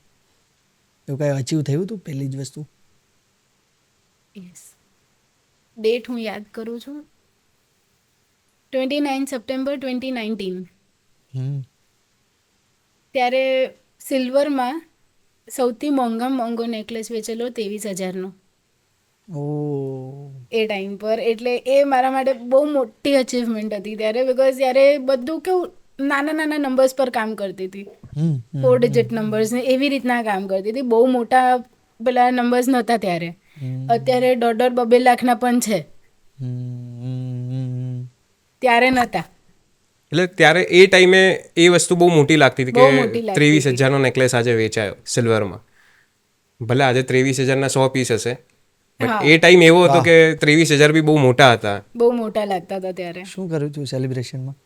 Speaker 1: એવું કાંઈ અચીવ થયું હતું પહેલી જ વસ્તુ?
Speaker 2: યસ, ડેટ હું યાદ કરું છું, 29 સપ્ટેમ્બર 2019. ત્યારે સિલ્વરમાં સૌથી મોંઘો નેકલેસ વેચેલો 23,000નો
Speaker 1: ઓ,
Speaker 2: એ ટાઈમ પર. એટલે એ મારા માટે બહુ મોટી અચીવમેન્ટ હતી ત્યારે, બિકોઝ ત્યારે બધું કેવું નાના નાના નંબર્સ પર કામ કરતી હતી, 4 ડિજિટ નંબર્સ ને એવી રીતના કામ કરતી હતી. બહુ મોટા પેલા નંબર્સ નહોતા ત્યારે. અત્યારે 1.5-2 લાખના પણ છે, ત્યારે નહોતા.
Speaker 3: એટલે ત્યારે એ ટાઈમે એ વસ્તુ બહુ મોટી લાગતી હતી
Speaker 2: બહુ
Speaker 3: કે
Speaker 2: મોટી લાગતી
Speaker 3: 23,000નો નેકલેસ આજે વેચાયો સિલ્વરમાં. ભલે આજે 23,000ના 100 પીસ હશે, બટ એ ટાઈમ એવો હતો કે 23,000 બી બહુ મોટા હતા.
Speaker 2: બહુ મોટા લાગતા હતા ત્યારે.
Speaker 1: શું કર્યું હતું સેલિબ્રેશનમાં?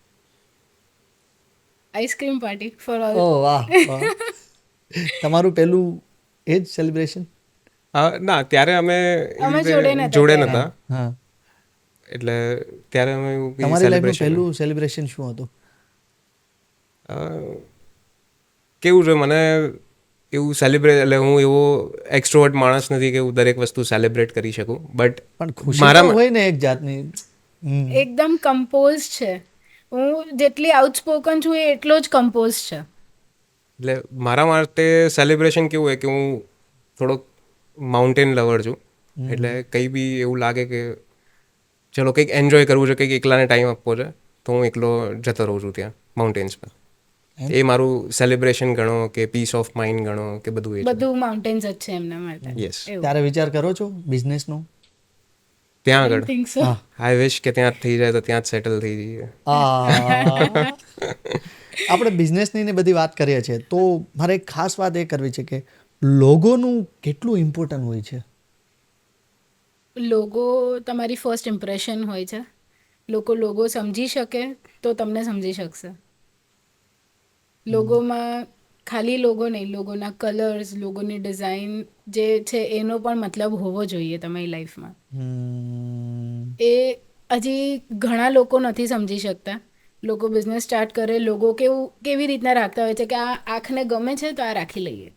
Speaker 2: Ice cream party for all.
Speaker 1: ઓ વાહ, વાહ. તમારું પહેલું એ જ સેલિબ્રેશન?
Speaker 3: ના, ત્યારે અમે
Speaker 2: અમે જોડે નહોતા
Speaker 3: જોડે
Speaker 2: ત્યારે.
Speaker 3: નહોતા,
Speaker 1: હા.
Speaker 3: એટલે ત્યારે અમે એવું કંઈ
Speaker 1: તમારી લાઈફનું
Speaker 3: celebration
Speaker 1: પહેલું સેલિબ્રેશન શું હતું?
Speaker 3: કેવું છે, મને એવું સેલિબ્રેટ, એટલે હું એવો એક્સ્ટ્રોવર્ટ માણસ નથી કે હું દરેક વસ્તુ સેલિબ્રેટ કરી શકું, બટ
Speaker 1: પણ ખુશી તો હોય ને એક જાતની.
Speaker 2: એકદમ કમ્પોઝ છે. હું જેટલી આઉટસ્પોકન છું એ એટલો જ કમ્પોઝ છે.
Speaker 3: એટલે મારા માટે સેલિબ્રેશન કેવું હોય કે હું થોડોક માઉન્ટેન લવર છું. એટલે કંઈ બી એવું લાગે કે ચલો કંઈક એન્જોય કરવું છે, કંઈક એકલાને ટાઈમ આપવો છે, તો હું એકલો જતો રહું છું ત્યાં માઉન્ટેન્સ પર. એ મારું સેલિબ્રેશન ગણો કે પીસ ઓફ માઇન્ડ ગણો કે બધું એ છે.
Speaker 2: બધું માઉન્ટેન્સ જ છે એમના માટે.
Speaker 3: યસ,
Speaker 1: ત્યારે વિચાર કરો છો બિઝનેસનો?
Speaker 3: ત્યાં આગળ
Speaker 2: થિંક સો.
Speaker 3: આઈ વિશ કે ત્યાં જ થઈ જાય તો ત્યાં જ સેટલ થઈ જઈએ.
Speaker 1: આપણે બિઝનેસની ને બધી વાત કરીએ છીએ તો મારે એક ખાસ વાત એ કરવી છે કે લોગોનું કેટલું ઇમ્પોર્ટન્ટ હોય છે?
Speaker 2: લોગો તમારી ફર્સ્ટ ઇમ્પ્રેશન હોય છે. લોકો લોગો સમજી શકે તો તમને સમજી શકશે. લોગોમાં ખાલી લોગો નહીં, લોગોના કલર્સ, લોગોની ડિઝાઇન જે છે એનો પણ મતલબ હોવો જોઈએ તમારી લાઈફમાં. એ હજી ઘણા લોકો નથી સમજી શકતા. લોકો બિઝનેસ સ્ટાર્ટ કરે, લોકો કેવી રીતના રાખતા હોય છે કે આ આંખને ગમે છે તો આ રાખી લઈએ.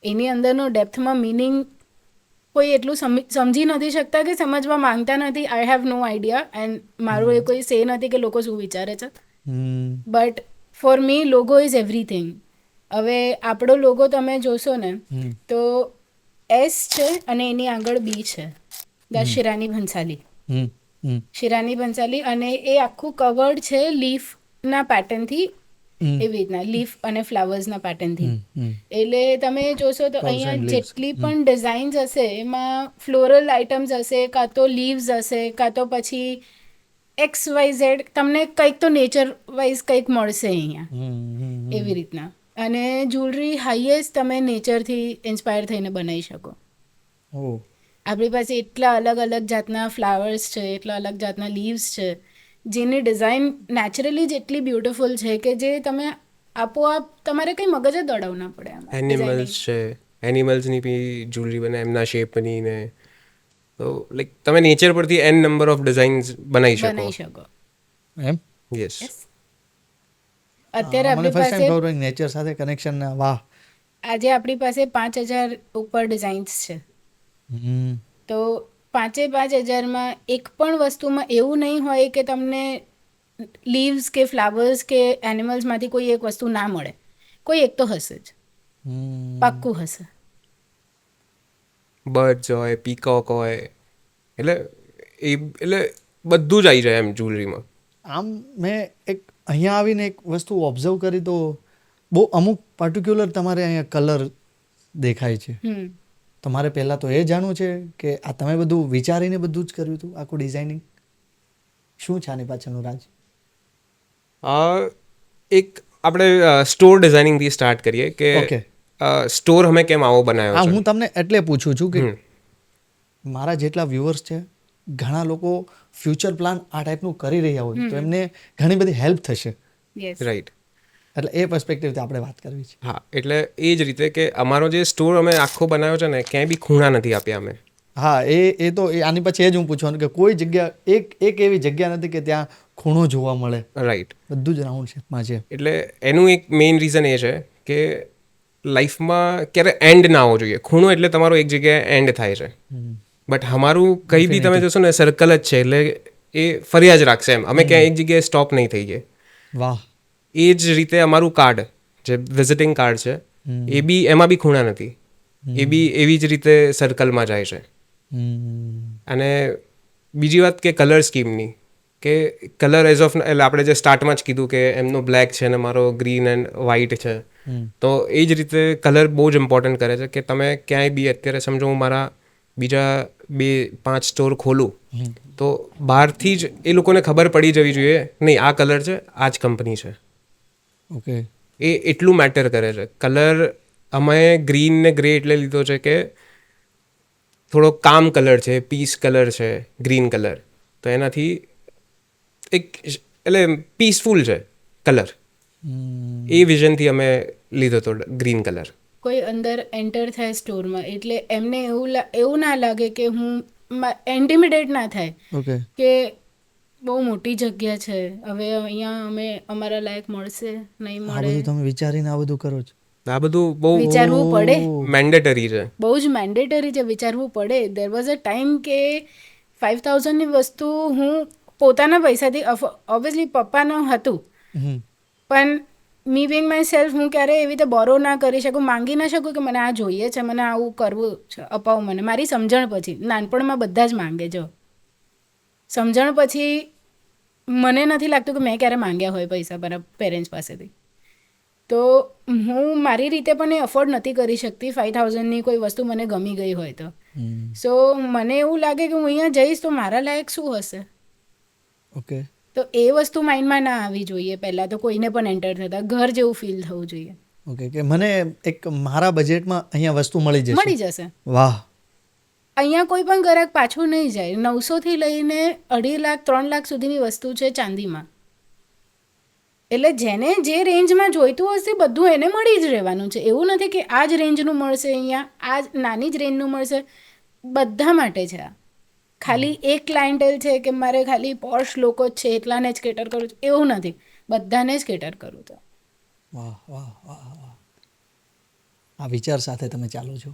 Speaker 2: એની અંદરનો ડેપ્થમાં મિનિંગ કોઈ એટલું સમજી નથી શકતા કે સમજવા માંગતા નથી. I have no idea and મારું એ કોઈ સે નથી કે લોકો શું વિચારે છે. But for me logo is everything. હવે આપણો લોગો તમે જોશો ને તો એસ છે અને એની આગળ બી છે. શિરાની ભંસાલી. શિરાની ભંસાલી અને એ આખું કવર્ડ છે લીફના પેટર્નથી. એવી રીતના લીફ અને ફ્લાવર્સના પેટર્નથી. એટલે તમે જોશો તો અહીંયા જેટલી પણ ડિઝાઇન્સ હશે એમાં ફ્લોરલ આઇટમ્સ હશે, કાં તો લીવ્સ હશે, કાં તો પછી XYZ તમને કંઈક તો નેચર વાઇઝ કંઈક મળશે અહીંયા. એવી રીતના. અને જ્વેલરી હાઈએસ્ટ તમે નેચરથી ઇન્સ્પાયર થઈને બનાવી શકો. આપણી પાસે એટલા અલગ અલગ જાતના ફ્લાવર્સ છે, એટલા અલગ જાતના લીવ્સ છે, જેની ડિઝાઇન નેચરલી જ એટલી બ્યુટિફુલ છે કે જે તમે આપોઆપ તમારે કંઈ મગજ જ દોડાવવું ના પડે.
Speaker 3: એનિમલ્સ છે, એનિમલ્સની બી જ્વેલરી બને એમના શેપની ને. તો લાઈક તમે નેચર પરથી એન નંબર ઓફ ડિઝાઇન્સ બનાવી શકો.
Speaker 1: એમ?
Speaker 3: યસ.
Speaker 2: અત્યારે આપણી પાસે
Speaker 1: નેચર સાથે કનેક્શન. વાહ.
Speaker 2: આજે આપણી પાસે 5,000 ઉપર ડિઝાઇન્સ છે. તો 5,000માં એક પણ વસ્તુમાં એવું નહીં હોય કે તમને લીવ્સ કે ફ્લાવર્સ કે એનિમલ્સમાંથી કોઈ એક વસ્તુ ના મળે. કોઈ એક તો હશે જ, પાક્કું હશે.
Speaker 3: બર્ડ્સ હોય, પીકોક હોય, એટલે બધું જ આવી જાય એમ જ્વેલરીમાં.
Speaker 1: આમ મેં એક અહીંયા આવીને એક વસ્તુ ઓબ્ઝર્વ કરી તો બહુ અમુક પર્ટિક્યુલર તમારે અહીંયા કલર દેખાય છે. તમારે પહેલાં તો એ જાણવું છે કે આ તમે બધું વિચારીને બધું જ કર્યું હતું, આખું ડિઝાઇનિંગ? શું છે આની પાછળનું રાજ?
Speaker 3: એક આપણે સ્ટોર ડિઝાઇનિંગથી સ્ટાર્ટ કરીએ કે સ્ટોર અમે કેમ આવો બનાવ્યો છે.
Speaker 1: હું તમને એટલે પૂછું છું કે મારા જેટલા વ્યુઅર્સ છે ઘણા લોકો ફ્યુચર પ્લાન આ ટાઈપનું કરી રહ્યા હોય તો એમને ઘણી બધી હેલ્પ થશે.
Speaker 3: રાઈટ.
Speaker 1: એટલે એ પર્સપેક્ટિવથી આપણે વાત કરવી છે.
Speaker 3: હા, એટલે એ જ રીતે કે અમારો જે સ્ટોર અમે આખો બનાવ્યો છે ને, ક્યાંય બી ખૂણા નથી આપ્યા અમે.
Speaker 1: હા, એ તો આની પછી એ જ હું પૂછવાનું કે કોઈ જગ્યા એક એવી જગ્યા નથી કે ત્યાં ખૂણો જોવા મળે.
Speaker 3: રાઈટ.
Speaker 1: બધું જ રાઉન્ડ શેપમાં છે.
Speaker 3: એટલે એનું એક મેઇન રીઝન એ છે કે લાઈફમાં ક્યારે એન્ડ ના આવવો જોઈએ. ખૂણો એટલે તમારો એક જગ્યાએ એન્ડ થાય છે, બટ અમારું કંઈ બી તમે જોશો ને સર્કલ જ છે, એટલે એ ફર્યા જ રાખશે એમ. અમે ક્યાંય એક જગ્યાએ સ્ટોપ નહીં થઈ જાય.
Speaker 1: વાહ.
Speaker 3: એ જ રીતે અમારું કાર્ડ જે વિઝિટિંગ કાર્ડ છે એ બી એમાં બી ખૂણા નથી. એ બી એવી જ રીતે સર્કલમાં જાય છે. અને બીજી વાત કે કલર સ્કીમની, કે કલર એઝ ઓફ એટલે આપણે જે સ્ટાર્ટમાં જ કીધું કે એમનો બ્લેક છે ને મારો ગ્રીન એન્ડ વ્હાઇટ છે, તો એ જ રીતે કલર બહુ જ ઇમ્પોર્ટન્ટ કરે છે. કે તમે ક્યાંય બી અત્યારે સમજો હું મારા બીજા 2-5 સ્ટોર ખોલું તો બહારથી જ એ લોકોને ખબર પડી જવી જોઈએ નહીં આ કલર છે, આ જ કંપની છે.
Speaker 1: ઓકે.
Speaker 3: એ એટલું મેટર કરે છે. કલર અમે ગ્રીન ને ગ્રે એટલે લીધો છે કે થોડો કામ કલર છે, પીસ કલર છે ગ્રીન કલર, તો એનાથી એક એટલે પીસફુલ છે કલર. એ વિઝનથી અમે લીધો હતો ગ્રીન કલર.
Speaker 2: કોઈ અંદર એન્ટર થાય સ્ટોરમાં એટલે એમને એવું ના લાગે કે હું ઇન્ટિમિડેટ ના થાય.
Speaker 1: ઓકે.
Speaker 2: કે બહુ મોટી જગ્યા છે, હવે અહીંયા અમે અમારા લાયક મળશે નહીં
Speaker 1: આ
Speaker 2: મળે.
Speaker 1: બધું તમે વિચારીને આ બધું કરો છો?
Speaker 3: આ બધું બહુ
Speaker 2: વિચારવું પડે,
Speaker 3: મેન્ડેટરી છે.
Speaker 2: બહુ જ મેન્ડેટરી છે, વિચારવું પડે. દેર વોઝ અ ટાઈમ કે 5,000ની વસ્તુ હું પોતાના પૈસાથી ઓબ્વિયસલી પપ્પાનું હતું,
Speaker 1: હમ
Speaker 2: પણ મી બિંગ માય સેલ્ફ હું ક્યારેય એવી રીતે બોરો ના કરી શકું, માંગી ના શકું કે મને આ જોઈએ છે, મને આવું કરવું છે, અપાવો મને. મારી સમજણ પછી, નાનપણમાં બધા જ માંગે, જો સમજણ પછી મને નથી લાગતું કે મેં ક્યારે માંગ્યા હોય પૈસા મારા પેરેન્ટ્સ પાસેથી. તો હું મારી રીતે પણ એ અફોર્ડ નથી કરી શકતી 5,000ની કોઈ વસ્તુ મને ગમી ગઈ હોય તો. સો મને એવું લાગે કે હું અહીંયા જઈશ તો મારા લાયક શું હશે.
Speaker 1: ઓકે.
Speaker 2: તો એ વસ્તુ માઇન્ડમાં ના આવી જોઈએ પહેલાં તો, કોઈને પણ એન્ટર થતાં ઘર જેવું ફીલ થવું જોઈએ.
Speaker 1: ઓકે કે મને એક મારા બજેટમાં અહીંયા વસ્તુ મળી જશે.
Speaker 2: મળી જશે.
Speaker 1: વાહ.
Speaker 2: અહીંયા કોઈ પણ ગ્રાહક પાછું નહીં જાય. 900થી લઈને 2.5 લાખ 3 લાખ સુધીની વસ્તુ છે ચાંદીમાં. એટલે જેને જે રેન્જમાં જોઈતું હશે બધું એને મળી જ રહેવાનું છે. એવું નથી કે આ જ રેન્જનું મળશે અહીંયા, આ જ નાની જ રેન્જનું મળશે. બધા માટે છે આ. ખાલી એક ક્લાયન્ટેલ છે કે મારે ખાલી પોશ લોકો જ છે એટલાને જ કેટર કરું છું, એવું નથી. બધાને જ કેટર કરું છું.
Speaker 1: વાહ વાહ વાહ વાહ. આ વિચાર સાથે તમે ચાલો છો.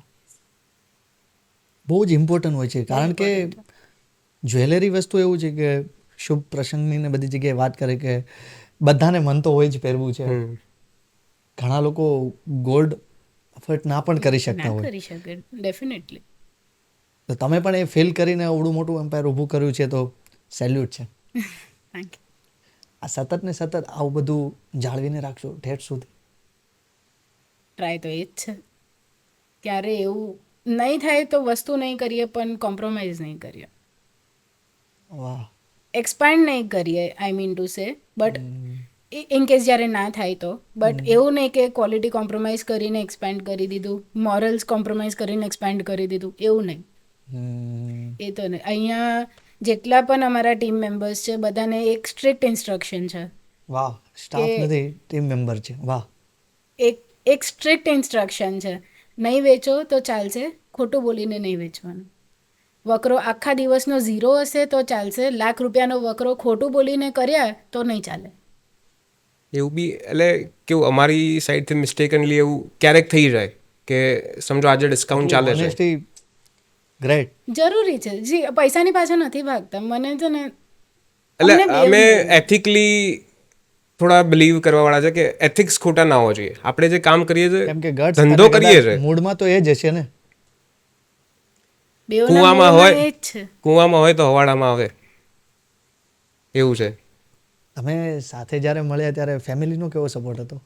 Speaker 1: બહુ જ ઇમ્પોર્ટન્ટ હોય છે, કારણ કે જ્વેલરી વસ્તુ એવું છે કે શુભ પ્રસંગની ને બધી જગ્યાએ વાત કરે કે બધાને મન તો હોય જ પહેરવું છે. ઘણા લોકો ગોલ્ડ અફોર્ડ ના પણ કરી શકતા
Speaker 2: ના
Speaker 1: હોય.
Speaker 2: કરી શકે ડેફિનેટલી.
Speaker 1: તો તમે પણ એ ફીલ કરીને આવડું મોટું એમ્પાયર ઊભું કર્યું છે તો સેલ્યુટ છે.
Speaker 2: Thank you.
Speaker 1: આ સતત ને સતત આવું બધું જાળવીને રાખશો ઠેઠ સુધી.
Speaker 2: ટ્રાય તો એ જ છે. ક્યારે એવું નહીં થાય તો વસ્તુ નહીં કરીએ પણ કોમ્પ્રોમાઇઝ નહીં કરીએ,
Speaker 1: વાહ.
Speaker 2: એક્સપાન્ડ નહીં કરીએ, I mean to say. But in case જ્યારે ના થાય તો, બટ એવું નહીં કે ક્વોલિટી કોમ્પ્રોમાઇઝ કરીને એક્સપેન્ડ કરી દીધું, મોરલ્સ કોમ્પ્રોમાઇઝ કરીને એક્સપેન્ડ કરી દીધું, એવું નહીં. એ તો નહીં. અહીંયા જેટલા પણ અમારા ટીમ મેમ્બર્સ છે બધાને એક સ્ટ્રિક્ટ ઇન્સ્ટ્રક્શન છે.
Speaker 1: વાહ. સ્ટાફ નથી, ટીમ મેમ્બર છે. વાહ.
Speaker 2: એક સ્ટ્રિક્ટ ઇન્સ્ટ્રક્શન છે, નહીં વેચો તો ચાલશે, ખોટું બોલીને નહીં વેચવાનું. વકરો આખા દિવસનો 0 હશે તો ચાલશે, લાખ રૂપિયાનો વકરો ખોટું બોલીને કર્યા તો નહીં ચાલે.
Speaker 3: એવું બી એટલે કેવું અમારી સાઈડથી મિસ્ટેકનલી એવું ક્યારેક થઈ જાય કે સમજો આજે ડિસ્કાઉન્ટ ચાલે છે.
Speaker 1: Honesty great.
Speaker 2: જરૂરી છે જી, પૈસાની પાછળ નથી ભાગતા. મને છે ને
Speaker 3: એટલે
Speaker 2: અમને બે
Speaker 3: અમે
Speaker 2: એવું.
Speaker 3: એથિકલી થોડા બિલીવ કરવાવાળા છે કે એથિક્સ ખોટા ના હોવા જોઈએ. આપણે જે કામ કરીએ
Speaker 1: કેમ કે
Speaker 3: છીએ,
Speaker 1: ગટ્સ
Speaker 3: ધંધો કરીએ છીએ,
Speaker 1: મૂડમાં તો એ જ હશે ને.
Speaker 2: બેઉના
Speaker 3: કૂવામાં
Speaker 2: મૂળમાં
Speaker 3: હોય
Speaker 2: એ જ છે.
Speaker 3: કૂવામાં હોય તો હવાડામાં આવે એવું છે.
Speaker 1: તમે સાથે જ્યારે મળ્યા ત્યારે ફેમિલીનો કેવો સપોર્ટ હતો?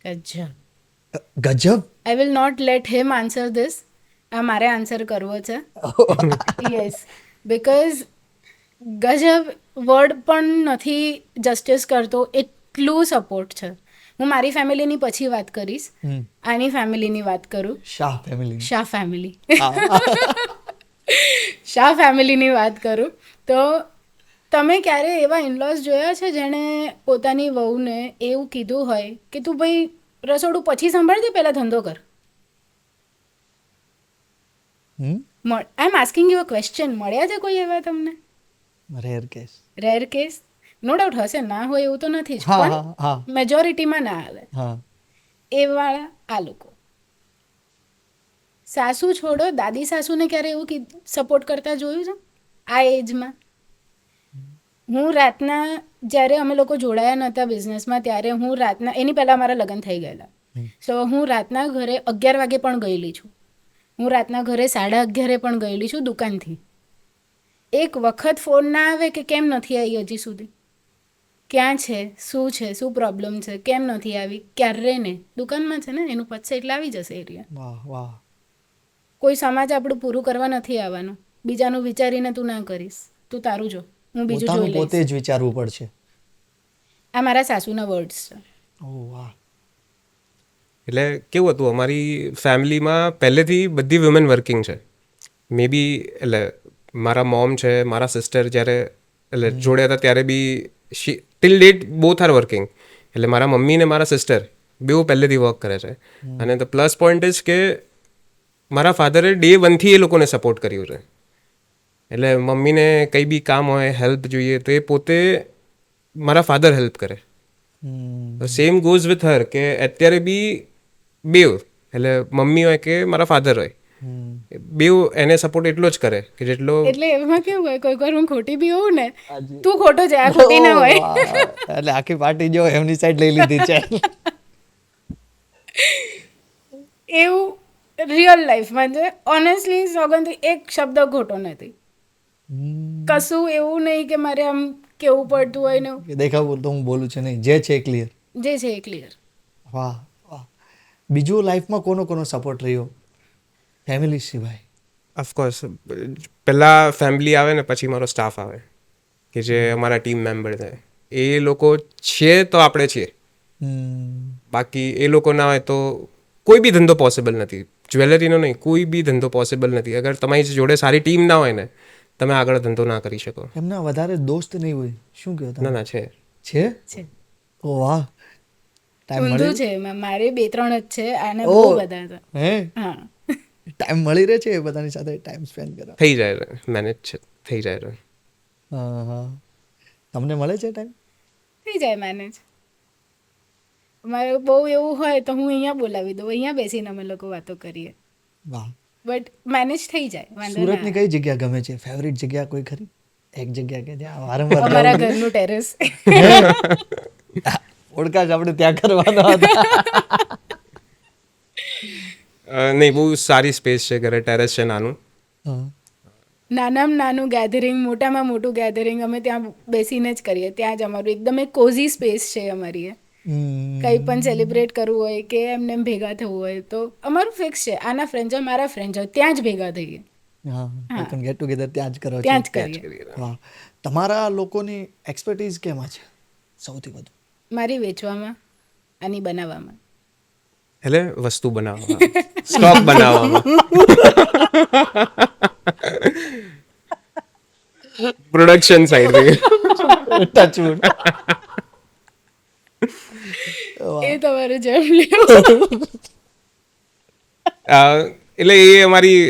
Speaker 2: ગજબ.
Speaker 1: ગજબ.
Speaker 2: I will not let him answer this. આ મારે આન્સર કરવો છે. યસ, બિકોઝ ગજબ વર્ડ પણ નથી જસ્ટિસ કરતો, એટલું સપોર્ટ છે. હું મારી ફેમિલીની પછી વાત કરીશ, આની ફેમિલીની વાત કરું.
Speaker 1: શાહ ફેમિલી.
Speaker 2: શાહ ફેમિલી. શાહ ફેમિલીની વાત કરું તો તમે ક્યારે એવા ઇનલોઝ જોયા છે જેણે પોતાની વહુને એવું કીધું હોય કે તું ભાઈ રસોડું પછી સંભાળજે, પહેલાં ધંધો કર? I am asking you a question. મળ્યા છે કોઈ એવા તમને?
Speaker 1: Rare case.
Speaker 2: Rare case? No doubt હશે, ના હોય એવું તો નથી જ,
Speaker 1: હા,
Speaker 2: પણ
Speaker 1: હા, હા.
Speaker 2: મેજોરિટીમાં ના આવે
Speaker 1: હા.
Speaker 2: એ વાળા આ લોકો. સાસુ છોડો, દાદી સાસુને ક્યારે એવું સપોર્ટ કરતા જોયું છે આ એજમાં? હું રાતના, જ્યારે અમે લોકો જોડાયા નહોતા બિઝનેસમાં ત્યારે હું રાતના, એની પહેલાં મારા લગ્ન થઈ ગયેલા, સો હું રાતના ઘરે 11 વાગે પણ ગયેલી છું. હું રાતના ઘરે 11:30 પણ ગયેલી છું દુકાનથી. એક વખત ફોન ના આવે કે કેમ નથી આવી હજી સુધી, ક્યાં છે, શું છે, શું પ્રોબ્લેમ છે, કેમ નથી આવી, ક્યારે ને દુકાનમાં છે ને, એનું પતશે એટલે આવી જશે એરિયા.
Speaker 1: વાહ વાહ.
Speaker 2: કોઈ સમાજ આપણું પૂરું કરવા નથી આવવાનું. બીજાનું વિચારીને તું ના કરીશ, તું તારું જો, હું બીજું
Speaker 1: પોતાનું
Speaker 2: જોઈ
Speaker 1: પોતે
Speaker 2: લઈશ.
Speaker 1: જ વિચારવું પડશે.
Speaker 2: આ મારા સાસુના વર્ડ્સ છે.
Speaker 1: ઓહ વાહ.
Speaker 3: એટલે કેવું હતું, અમારી ફેમિલીમાં પહેલેથી બધી વુમેન વર્કિંગ છે. મે બી એટલે મારા મોમ છે, મારા સિસ્ટર જ્યારે એટલે જોડ્યા હતા ત્યારે be till date both are working. એટલે મારા મમ્મી ને મારા સિસ્ટર બેઉ પહેલેથી વર્ક કરે છે. અને ધ પ્લસ પોઈન્ટ ઇઝ કે મારા ફાધરે ડે 1થી એ લોકોને સપોર્ટ કર્યું છે. એટલે મમ્મીને કંઈ બી કામ હોય, હેલ્પ જોઈએ તો એ પોતે મારા ફાધર હેલ્પ કરે. સેમ ગોઝ વિથ હર કે અત્યારે બી બેવ, એટલે મમ્મી હોય કે મારા ફાધર હોય, બેઉ એને સપોર્ટ એટલો જ કરે કે જેટલો
Speaker 2: એટલે એમાં કેવું હોય કોઈક વાર હું ખોટી બી હોઉં ને તું ખોટો છે આ ખોટી ના હોય
Speaker 1: વાહ. એટલે આખી પાર્ટી જો એમની સાઈડ લઈ લીધી છે.
Speaker 2: એવું રિયલ લાઈફમાં છે ઓનેસ્ટલી સોગંદથી એક શબ્દ ખોટો નથી. કશું એવું નહીં કે મારે આમ કેવું પડતું હોય ને
Speaker 1: કે દેખાવું તો હું બોલું છું નહીં, જે છે ક્લિયર.
Speaker 2: જે છે એ ક્લિયર.
Speaker 1: વાહ વાહ. બીજું લાઈફમાં કોનો સપોર્ટ રહ્યો ફેમિલી સિવાય?
Speaker 3: ઓફકોર્સ પહેલાં ફેમિલી આવે ને પછી મારો સ્ટાફ આવે કે જે અમારા ટીમ મેમ્બર છે. એ લોકો છે તો આપણે છીએ, બાકી એ લોકો ના હોય તો કોઈ બી ધંધો પોસિબલ નથી. જ્વેલરીનો નહીં, કોઈ બી ધંધો પોસિબલ નથી. અગર તમારી જોડે સારી ટીમ ના હોય ને તમે આગળ ધંધો ના કરી શકો.
Speaker 1: એમના વધારે દોસ્ત નહીં હોય શું કહો તમે?
Speaker 3: ના છે.
Speaker 1: છે?
Speaker 2: છે
Speaker 1: ઓ વાહ. ટાઈમ
Speaker 2: ઊંધું
Speaker 1: મળી
Speaker 2: છે મારે 2-3 જ છે આને
Speaker 1: ઓ.
Speaker 2: બહુ બધા હતા.
Speaker 1: હે
Speaker 2: હા
Speaker 1: ટાઈમ મળી રહે છે એ બધાની સાથે ટાઈમ સ્પેન્ડ કરવા?
Speaker 3: થઈ જાય મેનેજ છે, થઈ જાય.
Speaker 1: હા હા. તમને મળે છે ટાઈમ?
Speaker 2: થઈ જાય મેનેજ. મારે બહુ એવું હોય તો હું અહીંયા બોલાવી દઉં, અહીંયા બેસીને અમે લોકો વાતો કરીએ.
Speaker 1: વાહ.
Speaker 2: બટ મેનેજ થઈ જાય, વાંધો ના
Speaker 1: સુરતની કઈ જગ્યા ગમે છે? ફેવરિટ જગ્યા કોઈ ખરી? એક જગ્યા કે જ્યાં વારંવાર
Speaker 2: આવે. અમારા
Speaker 1: જવું?
Speaker 2: ઘરનું ટેરેસ.
Speaker 1: પોડકાસ્ટ આપણે ત્યાં કરવાનો હતા.
Speaker 3: નહીં, બહુ સારી સ્પેસ છે ઘરે, ટેરેસ છે નાનું.
Speaker 1: હા.
Speaker 2: નાનામાં નાનું ગેધરિંગ, મોટામાં મોટું ગેધરિંગ અમે ત્યાં બેસીને જ કરીએ. ત્યાં જ અમારું એકદમ એક કોઝી સ્પેસ છે અમારી એ. કંઈ પણ સેલિબ્રેટ કરવું હોય કે એમને એમ ભેગા થવું હોય તો અમારું ફિક્સ છે. આના ફ્રેન્ડ્સ હોય, મારા ફ્રેન્ડ્સ હોય, ત્યાં જ ભેગા થઈએ.
Speaker 1: હા, કોઈ પણ ગેટ ટુગેધર ત્યાં જ કરો છો?
Speaker 2: ત્યાં જ કરીએ.
Speaker 1: વાહ. તમારા લોકોની એક્સપર્ટીઝ કેમાં છે સૌથી વધુ?
Speaker 2: મારી વેચવામાં અને બનાવવામાં.
Speaker 3: એટલે વસ્તુ બનાવવામાં, સ્ટોક બનાવવામાં, પ્રોડક્શન સાઈડ.
Speaker 1: ટચવુડ.
Speaker 2: એ તમારે જેમ લેવું.
Speaker 3: એટલે એ અમારી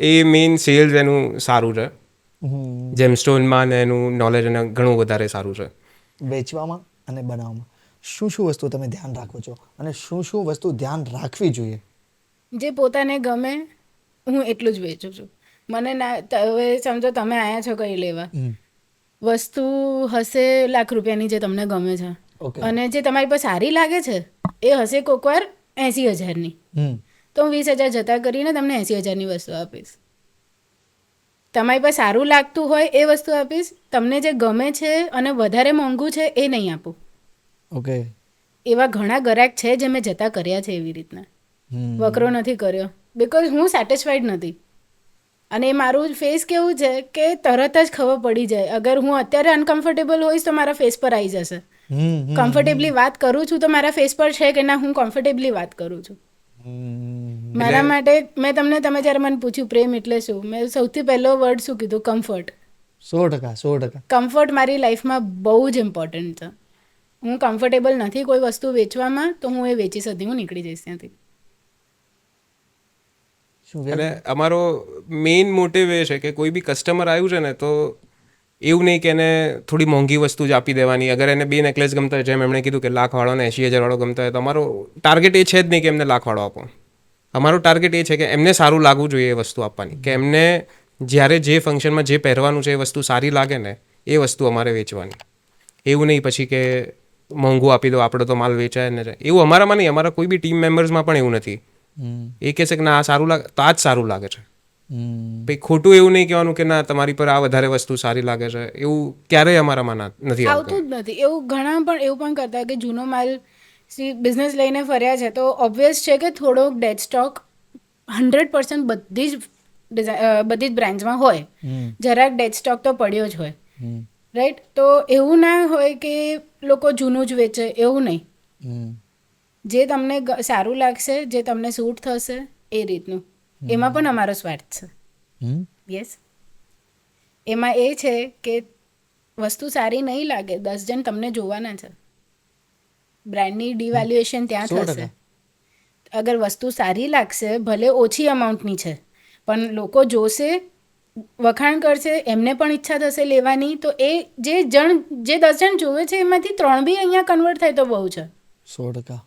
Speaker 3: એ મેઇન સેલ્સ એનું સારું છે. જેમ સ્ટોનમાં ને એનું નોલેજ એને ઘણું વધારે સારું છે.
Speaker 1: વેચવામાં અને બનાવવામાં શું શું વસ્તુ તમે ધ્યાન રાખો છો અને શું શું વસ્તુ ધ્યાન રાખવી જોઈએ?
Speaker 2: જે પોતાને ગમે હું એટલું જ વેચું છું. મને ના હવે સમજો તમે આવ્યા છો કંઈ લેવા, વસ્તુ હશે લાખ રૂપિયાની જે તમને ગમે છે
Speaker 1: ઓકે.
Speaker 2: અને જે તમારી પાસે સારી લાગે છે એ હશે કોઈક વાર 80,000ની, તો હું 20,000 જતા કરીને તમને 80,000ની વસ્તુ આપીશ. તમારી પાસે સારું લાગતું હોય એ વસ્તુ આપીશ. તમને જે ગમે છે અને વધારે મોંઘું છે એ નહીં આપું.
Speaker 1: ઓકે.
Speaker 2: એવા ઘણા ગ્રાહક છે જે મેં જતા કર્યા છે એવી રીતના. વકરો નથી કર્યો બિકોઝ હું સેટિસ્ફાઈડ નથી. અને મારું ફેસ કેવું છે કે તરત જ ખબર પડી જાય. અગર હું અત્યારે અનકમ્ફર્ટેબલ હોઈશ તો મારા ફેસ પર આવી જશે. કમ્ફર્ટેબલી વાત કરું છું તો મારા ફેસ પર છે કે ના હું કમ્ફર્ટેબલી વાત કરું છું. મારા માટે તમે જ્યારે મને પૂછ્યું પ્રેમ એટલે શું, મેં સૌથી પહેલો વર્ડ શું કીધું? કમ્ફર્ટ.
Speaker 1: 100%.
Speaker 2: કમ્ફર્ટ મારી લાઈફમાં બહુ જ ઇમ્પોર્ટન્ટ છે. હું કમ્ફર્ટેબલ નથી કોઈ વસ્તુ વેચવામાં તો હું એ વેચી શકતી, હું નીકળી જઈશ ત્યાંથી.
Speaker 3: અને અમારો મેઇન મોટિવ એ છે કે કોઈ બી કસ્ટમર આવ્યું છે ને તો એવું નહીં કે એને થોડી મોંઘી વસ્તુ જ આપી દેવાની. અગર એને 2 નેકલેસ ગમતા હોય, જેમ એમણે કીધું કે લાખવાળો ને 80,000 વાળો ગમતા હોય, તો અમારો ટાર્ગેટ એ છે જ નહીં કે એમને લાખવાળો આપો. અમારો ટાર્ગેટ એ છે કે એમને સારું લાગવું જોઈએ એ વસ્તુ આપવાની, કે એમને જ્યારે જે ફંક્શનમાં જે પહેરવાનું છે એ વસ્તુ સારી લાગે ને એ વસ્તુ અમારે વેચવાની. એવું નહીં પછી કે મોંઘું આપી દો આપણે તો માલ વેચાય ને. એવું અમારામાં નહીં, અમારા કોઈ બી ટીમ મેમ્બર્સમાં પણ એવું નથી. એ કહેશે કે ના આ સારું લાગે તો આ જ સારું લાગે છે. પછી ખોટું એવું નહીં કહેવાનું કે ના તમારી પર આ વધારે વસ્તુ સારી લાગે છે, એવું ક્યારેય અમારામાં નથી આવતું.
Speaker 2: આવતું જ નથી. એવું ઘણા પણ એવું પણ કરતા કે જૂનો માલ બિઝનેસ લઈને ફર્યા છે તો ઓબ્વિયસ છે કે થોડોક ડેડ સ્ટોક 100% બધી જ બ્રાન્ડ્સમાં હોય. જરાક ડેડ સ્ટોક તો પડ્યો જ હોય, રાઈટ? તો એવું ના હોય કે લોકો જૂનું જ વેચે, એવું નહીં. જે તમને સારું લાગશે, જે તમને સૂટ થશે એ રીતનું. એમાં પણ અમારો સ્વાર્થ છે. યસ. એમાં એ છે કે વસ્તુ સારી નહીં લાગે, 10 જણ તમને જોવાના છે. બ્રાન્ડની ડિવેલ્યુએશન ત્યાં થશે. અગર વસ્તુ સારી લાગશે, ભલે ઓછી અમાઉન્ટની છે, પણ લોકો જોશે, વખાણ કરશે, એમને પણ ઈચ્છા થશે લેવાની, તો એ જે 10 જણ જોવે છે એમાંથી 3 બી અહીંયા કન્વર્ટ થાય તો બહુ છે.
Speaker 1: 100%.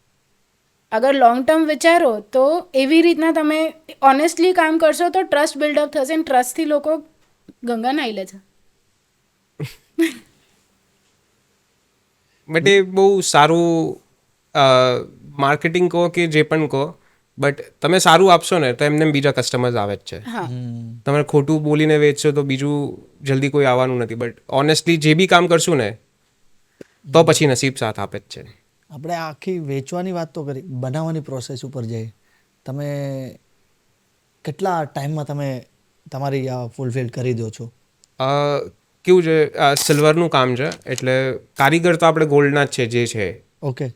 Speaker 2: અગર લોંગ ટર્મ વિચારો તો એવી રીતના તમે ઓનેસ્ટલી કામ કરશો તો ટ્રસ્ટ બિલ્ડઅપ થશે અને ટ્રસ્ટથી લોકો ગંગા નાઈ લે છે.
Speaker 3: બટ એ બહુ સારું માર્કેટિંગ કહો કે જે પણ કહો, બટ તમે સારું આપશો ને તો એમને બીજા કસ્ટમર્સ આવે જ છે.
Speaker 2: હા,
Speaker 3: તમે ખોટું બોલીને વેચશો તો બીજું જલ્દી કોઈ આવવાનું નથી. બટ ઓનેસ્ટલી જે બી કામ કરશું ને તો પછી નસીબ સાથ આપે જ છે.
Speaker 1: આપણે આખી વેચવાની વાત તો કરી, બનાવવાની પ્રોસેસ ઉપર જઈએ. તમે કેટલા ટાઈમમાં તમે તમારી આ ફૂલફિલ કરી દો છો?
Speaker 3: કેવું છે, સિલ્વરનું કામ છે એટલે કારીગર તો આપણે ગોલ્ડના જ છે જે છે,
Speaker 1: ઓકે.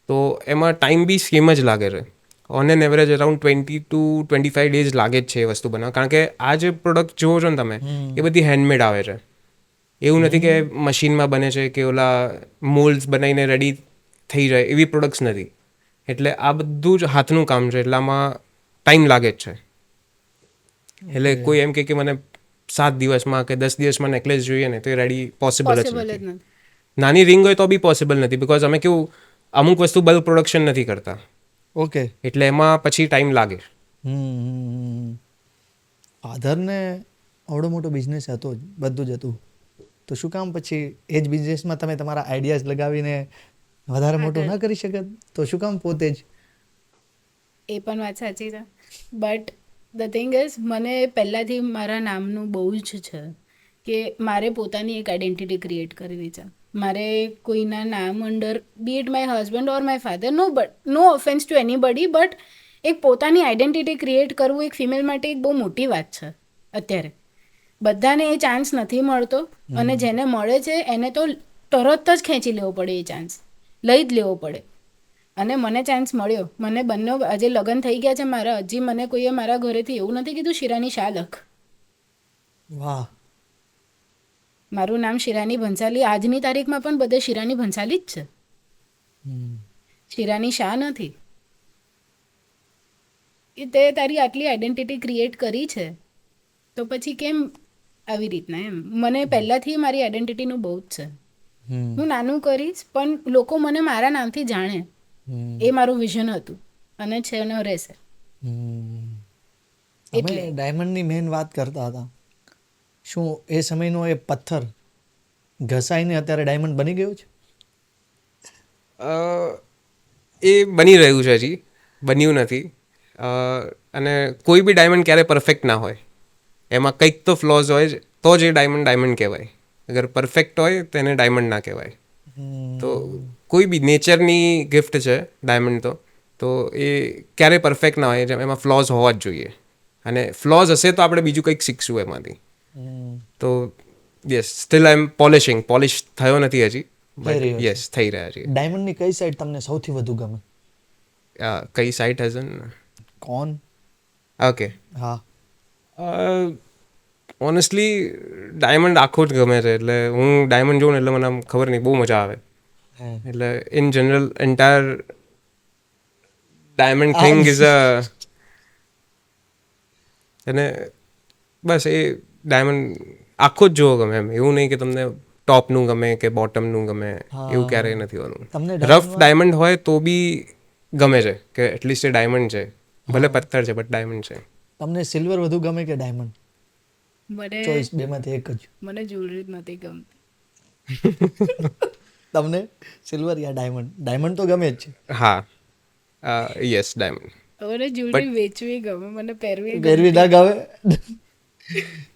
Speaker 3: તો એમાં ટાઈમ બી સેમ જ લાગે છે. On an average around 20 to 25 days લાગે જ છે એ વસ્તુ બનાવવા. કારણ કે આ જે પ્રોડક્ટ જુઓ છો ને તમે, એ બધી હેન્ડમેડ આવે છે. એવું નથી કે મશીનમાં બને છે કે ઓલા મોલ્ડ્સ બનાવીને રેડી થઈ જાય, એવી પ્રોડક્ટ્સ નથી. એટલે આ બધું જ હાથનું કામ છે, એટલે આમાં ટાઈમ લાગે જ છે. એટલે કોઈ એમ કે મને 7 દિવસમાં કે 10 દિવસમાં નેકલેસ જોઈએ ને તો એ રેડી પોસિબલ જ
Speaker 2: પોસિબલ જ
Speaker 3: નથી.
Speaker 2: નથી.
Speaker 3: નાની રિંગ હોય તો બી પોસિબલ નથી, બિકોઝ અમે કેવું અમુક વસ્તુ બલ્ક પ્રોડક્શન નથી કરતા,
Speaker 1: ઓકે.
Speaker 3: એટલે એમાં પછી ટાઈમ લાગે.
Speaker 1: ફાધરને આવડો મોટો બિઝનેસ હતો જ, બધું જ હતું, તો શું કામ પછી એ જ બિઝનેસમાં તમે તમારા આઈડિયાઝ લગાવીને વધારે મોટું ના કરી શકત? તો શું કામ પોતે જ?
Speaker 2: એ પણ વાત સાચી છે, બટ ધ થિંગ ઇઝ મને પહેલાંથી મારા નામનું બહુ જ છે કે મારે પોતાની એક આઈડેન્ટિટી ક્રિએટ કરવી છે. મારે કોઈના નામ under be it my husband or my father, no offence to anybody, but એક પોતાની આઈડેન્ટિટી ક્રિએટ કરવું એક ફિમેલ માટે એક બહુ મોટી વાત છે અત્યારે. બધાને એ ચાન્સ નથી મળતો, અને જેને મળે છે એને તો તરત જ ખેંચી લેવો પડે, એ ચાન્સ લઈ જ લેવો પડે. અને મને ચાન્સ મળ્યો. મને બંને આજે લગ્ન થઈ ગયા છે મારા, હજી મને કોઈએ મારા ઘરેથી એવું નથી કીધું શિરાની શાહ લખ.
Speaker 1: વાહ.
Speaker 2: મારું નામ શિરાની ભંસાલી આજની તારીખમાં પણ બધે શિરાની ભંસાલી જ છે, શિરાની શાહ નથી. કે તે તારી આટલી આઈડેન્ટિટી ક્રિએટ કરી છે તો પછી કેમ આવી રીતના એમ. મને પહેલાંથી મારી આઈડેન્ટિટીનું બહુ જ છે. હું નાનું કરીશ પણ લોકો મને મારા નામથી જાણે, એ મારું વિઝન હતું અને છે અને રહેશે.
Speaker 1: તમે ડાયમંડની મેઇન વાત કરતા હતા, શું એ સમયનો એ પથ્થર ઘસાઈને અત્યારે ડાયમંડ બની ગયો છે?
Speaker 3: એ બની રહ્યું છે, હજી બન્યું નથી. અને કોઈ બી ડાયમંડ ક્યારે પરફેક્ટ ના હોય, એમાં કંઈક તો ફ્લોઝ હોય જ, તો જ એ ડાયમંડ કહેવાય. અગર પરફેક્ટ હોય તો એને ડાયમંડ ના કહેવાય. તો કોઈ બી નેચરની ગિફ્ટ છે ડાયમંડ, તો એ ક્યારેય પરફેક્ટ ના હોય, જેમ એમાં ફ્લોઝ હોવા જ જોઈએ. અને ફ્લોઝ હશે તો આપણે બીજું કંઈક શીખશું એમાંથી. તો yes, still I am polish થયો નથી હજી, બટ યસ થઈ રહ્યા છે.
Speaker 1: ડાયમંડની કઈ સાઈડ તમને સૌથી વધુ ગમે?
Speaker 3: કઈ સાઇટ હેઝ
Speaker 1: કોણ?
Speaker 3: ઓકે.
Speaker 1: હા.
Speaker 3: ઓનેસ્ટલી ડાયમંડ આખો જ ગમે છે. એટલે હું ડાયમંડ જોઉં ને એટલે મને આમ ખબર નહીં, બહુ મજા આવે. એટલે in general entire diamond thing is અને બસ એ ડાયમંડ આખો જ જોવો ગમે એમ. એવું નહીં કે તમને ટોપનું ગમે કે બોટમનું ગમે, એવું ક્યારેય નથી હોતું.
Speaker 1: તમને
Speaker 3: રફ ડાયમંડ હોય તો બી ગમે છે કે એટલીસ્ટ એ ડાયમંડ છે, ભલે પથ્થર છે બટ ડાયમંડ છે.
Speaker 1: તમને સિલ્વર વધુ ગમે કે ડાયમંડ?
Speaker 2: મને
Speaker 1: ચોઈસ બેમાંથી એક જ.
Speaker 2: મને જ્વેલરી જ નથી ગમતી.
Speaker 1: તમને સિલ્વર યા ડાયમંડ? ડાયમંડ તો ગમે જ છે.
Speaker 3: હા, યસ, ડાયમંડ.
Speaker 2: મને જ્વેલરી વેચવી ગમે, મને પહેરવી
Speaker 1: પહેરવી ના ગમે.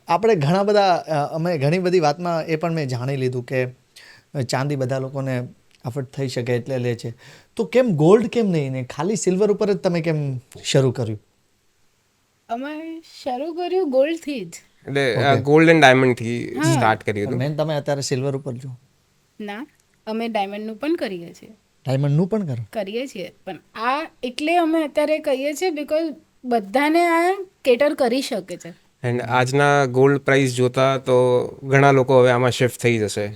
Speaker 1: આપણે ઘણા બધા અમે ઘણી બધી વાતમાં એ પણ મેં જાણી લીધું કે ચાંદી બધા લોકોને અફોર્ડ થઈ શકે એટલે લે છે, તો કેમ ગોલ્ડ કેમ નહીં ને ખાલી સિલ્વર ઉપર જ તમે કેમ શરૂ કર્યું?
Speaker 2: અમે શરૂ કર્યું ગોલ્ડથી જ.
Speaker 3: એટલે ગોલ્ડ એન્ડ ડાયમંડથી સ્ટાર્ટ કર્યું હતું.
Speaker 1: મેન તમે અત્યારે સિલ્વર ઉપર છો?
Speaker 2: ના, અમે ડાયમંડનું પણ કરીએ છીએ.
Speaker 1: ડાયમંડનું પણ કરો?
Speaker 2: કરીએ છીએ, પણ આ એટલે અમે અત્યારે કહીએ છીએ બિકોઝ બધાને આ કેટર કરી શકે છે.
Speaker 3: એન્ડ આજના ગોલ્ડ પ્રાઇસ જોતા તો ઘણા લોકો હવે આમાં શિફ્ટ થઈ જશે.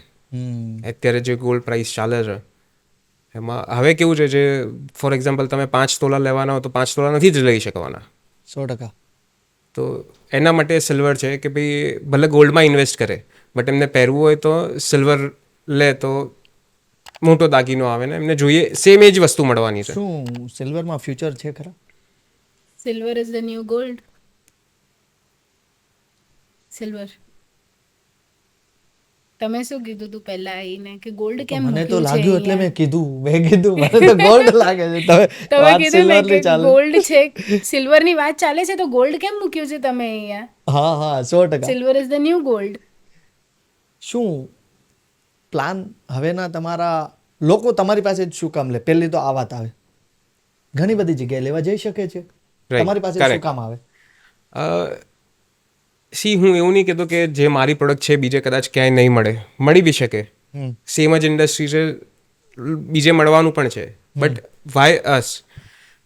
Speaker 3: અત્યારે જે ગોલ્ડ પ્રાઇસ ચાલે છે એમાં હવે કેવું છે, જે ફોર એક્ઝામ્પલ તમે 5 તોલા લેવાના હો તો 5 તોલા નથી જ લઈ શકવાના.
Speaker 1: 100%.
Speaker 3: તો એના માટે સિલ્વર છે કે ભાઈ ભલે ગોલ્ડમાં ઇન્વેસ્ટ કરે બટ એમને પહેરવું હોય તો સિલ્વર લે તો મોટો દાગીનો આવે ને એમને જોઈએ સેમ એ જ વસ્તુ મળવાની છે.
Speaker 1: શું સિલ્વરમાં ફ્યુચર છે ખરા?
Speaker 2: Silver is the new gold. Silver. તમે શું કીધું તું પહેલા આવીને કે ગોલ્ડ કેમ
Speaker 1: મને તો
Speaker 2: મૂક્યું છે
Speaker 1: લાગ્યું એટલે
Speaker 2: અહીંયા?
Speaker 1: મેં કીધું મને તો ગોલ્ડ લાગે છે.
Speaker 2: તમે
Speaker 1: વાત
Speaker 2: કીધું ને
Speaker 1: silver ની
Speaker 2: કે
Speaker 1: ચાલે.
Speaker 2: ગોલ્ડ છે, સિલ્વરની વાત ચાલે છે તો ગોલ્ડ કેમ મૂક્યું છે તમે અહીંયા?
Speaker 1: હા હા 100%.
Speaker 2: Silver is the new gold.
Speaker 1: શું પ્લાન હવેના તમારા લોકો તમારી પાસે જ શું કામ લે? પહેલી તો આ વાત આવે, ઘણી બધી જગ્યાએ લેવા જઈ શકે છે,
Speaker 3: Right,
Speaker 1: તમારી પાસે શું
Speaker 3: correct.
Speaker 1: કામ આવે?
Speaker 3: હું એવું નહીં કહેતો કે જે મારી પ્રોડક્ટ છે બીજે કદાચ ક્યાંય નહીં મળે, મળી બી શકે.
Speaker 1: હમ.
Speaker 3: સેમ જ ઇન્ડસ્ટ્રી છે, બીજે મળવાનું પણ છે, બટ વાય અસ?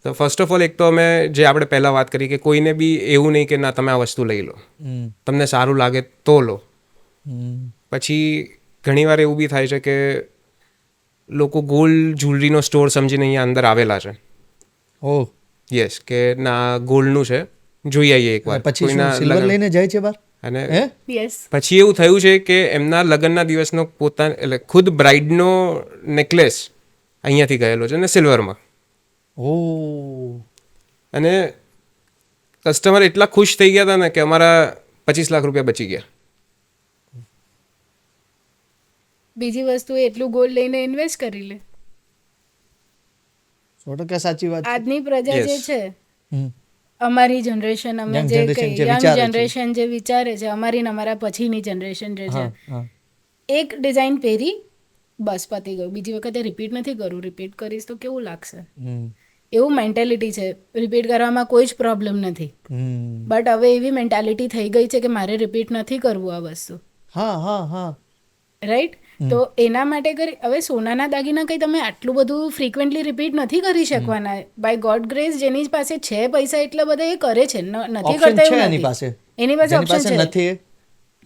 Speaker 3: તો ફર્સ્ટ ઓફ ઓલ એક તો અમે જે આપણે પહેલાં વાત કરી કે કોઈને બી એવું નહીં કે ના તમે આ વસ્તુ લઈ લો,
Speaker 1: હમ.
Speaker 3: તમને સારું લાગે તો લો.
Speaker 1: હમ.
Speaker 3: પછી ઘણીવાર એવું બી થાય છે કે લોકો ગોલ્ડ જ્વેલરીનો સ્ટોર સમજીને અહીંયા અંદર આવેલા છે.
Speaker 1: ઓહ,
Speaker 3: યસ, કે ના ગોલ્ડનું છે, જોઈ આવીએ એકવાર.
Speaker 1: પછી શું
Speaker 3: કોઈના
Speaker 1: સિલ્વર
Speaker 3: લગ્ન-
Speaker 1: લઈને જાય છે બહાર?
Speaker 3: અને
Speaker 1: હે?
Speaker 2: યસ.
Speaker 3: પછી એવું થયું છે કે એમના લગ્નના દિવસનો એટલે ખુદ બ્રાઇડનો નેકલેસ અહીંયાથી ગયેલો છે ને સિલ્વરમાં.
Speaker 1: ઓહ,
Speaker 3: અને કસ્ટમર એટલા ખુશ થઈ ગયા હતા ને કે અમારા 25 લાખ રૂપિયા બચી ગયા.
Speaker 2: બીજી વસ્તુ એટલું ગોલ્ડ લઈને ઇન્વેસ્ટ કરી લે.
Speaker 1: 100% સાચી વાત છે.
Speaker 2: આજની પ્રજા જે
Speaker 3: Yes.
Speaker 2: છે,
Speaker 1: હમ.
Speaker 2: અમારી જનરેશન, અમે
Speaker 1: Young
Speaker 2: જે
Speaker 1: generation જે
Speaker 2: યંગ
Speaker 1: વિચારે છે.
Speaker 2: જનરેશન જે વિચારે છે, અમારી ને અમારા પછીની જનરેશન જે છે,
Speaker 1: હા હા.
Speaker 2: એક ડિઝાઇન પહેરી બસ પતી ગયું, બીજી વખતે રિપીટ નથી કરવું. રિપીટ કરીશ તો કેવું લાગશે?
Speaker 1: હમ.
Speaker 2: એવું મેન્ટાલિટી છે. રિપીટ કરવામાં કોઈ જ પ્રોબ્લેમ નથી,
Speaker 1: હમ.
Speaker 2: બટ હવે એવી મેન્ટાલિટી થઈ ગઈ છે કે મારે રિપીટ નથી કરવું આ વસ્તુ,
Speaker 1: હા હા હા.
Speaker 2: રાઈટ? તો એના માટે કરી હવે સોનાના દાગીના કંઈ તમે આટલું બધું ફ્રિકવન્ટલી રિપીટ નથી કરી શકવાના. બાય ગોડ ગ્રેસ જેની પાસે છે પૈસા એટલા બધા એ કરે છે, નથી
Speaker 1: ઓપ્શન
Speaker 2: કરતા
Speaker 1: છે
Speaker 2: એવું
Speaker 1: એની
Speaker 2: નથી.
Speaker 1: પાસે.
Speaker 2: એની પાસે
Speaker 1: જેની
Speaker 2: ઓપ્શન
Speaker 1: પાસે
Speaker 2: છે.
Speaker 1: નથી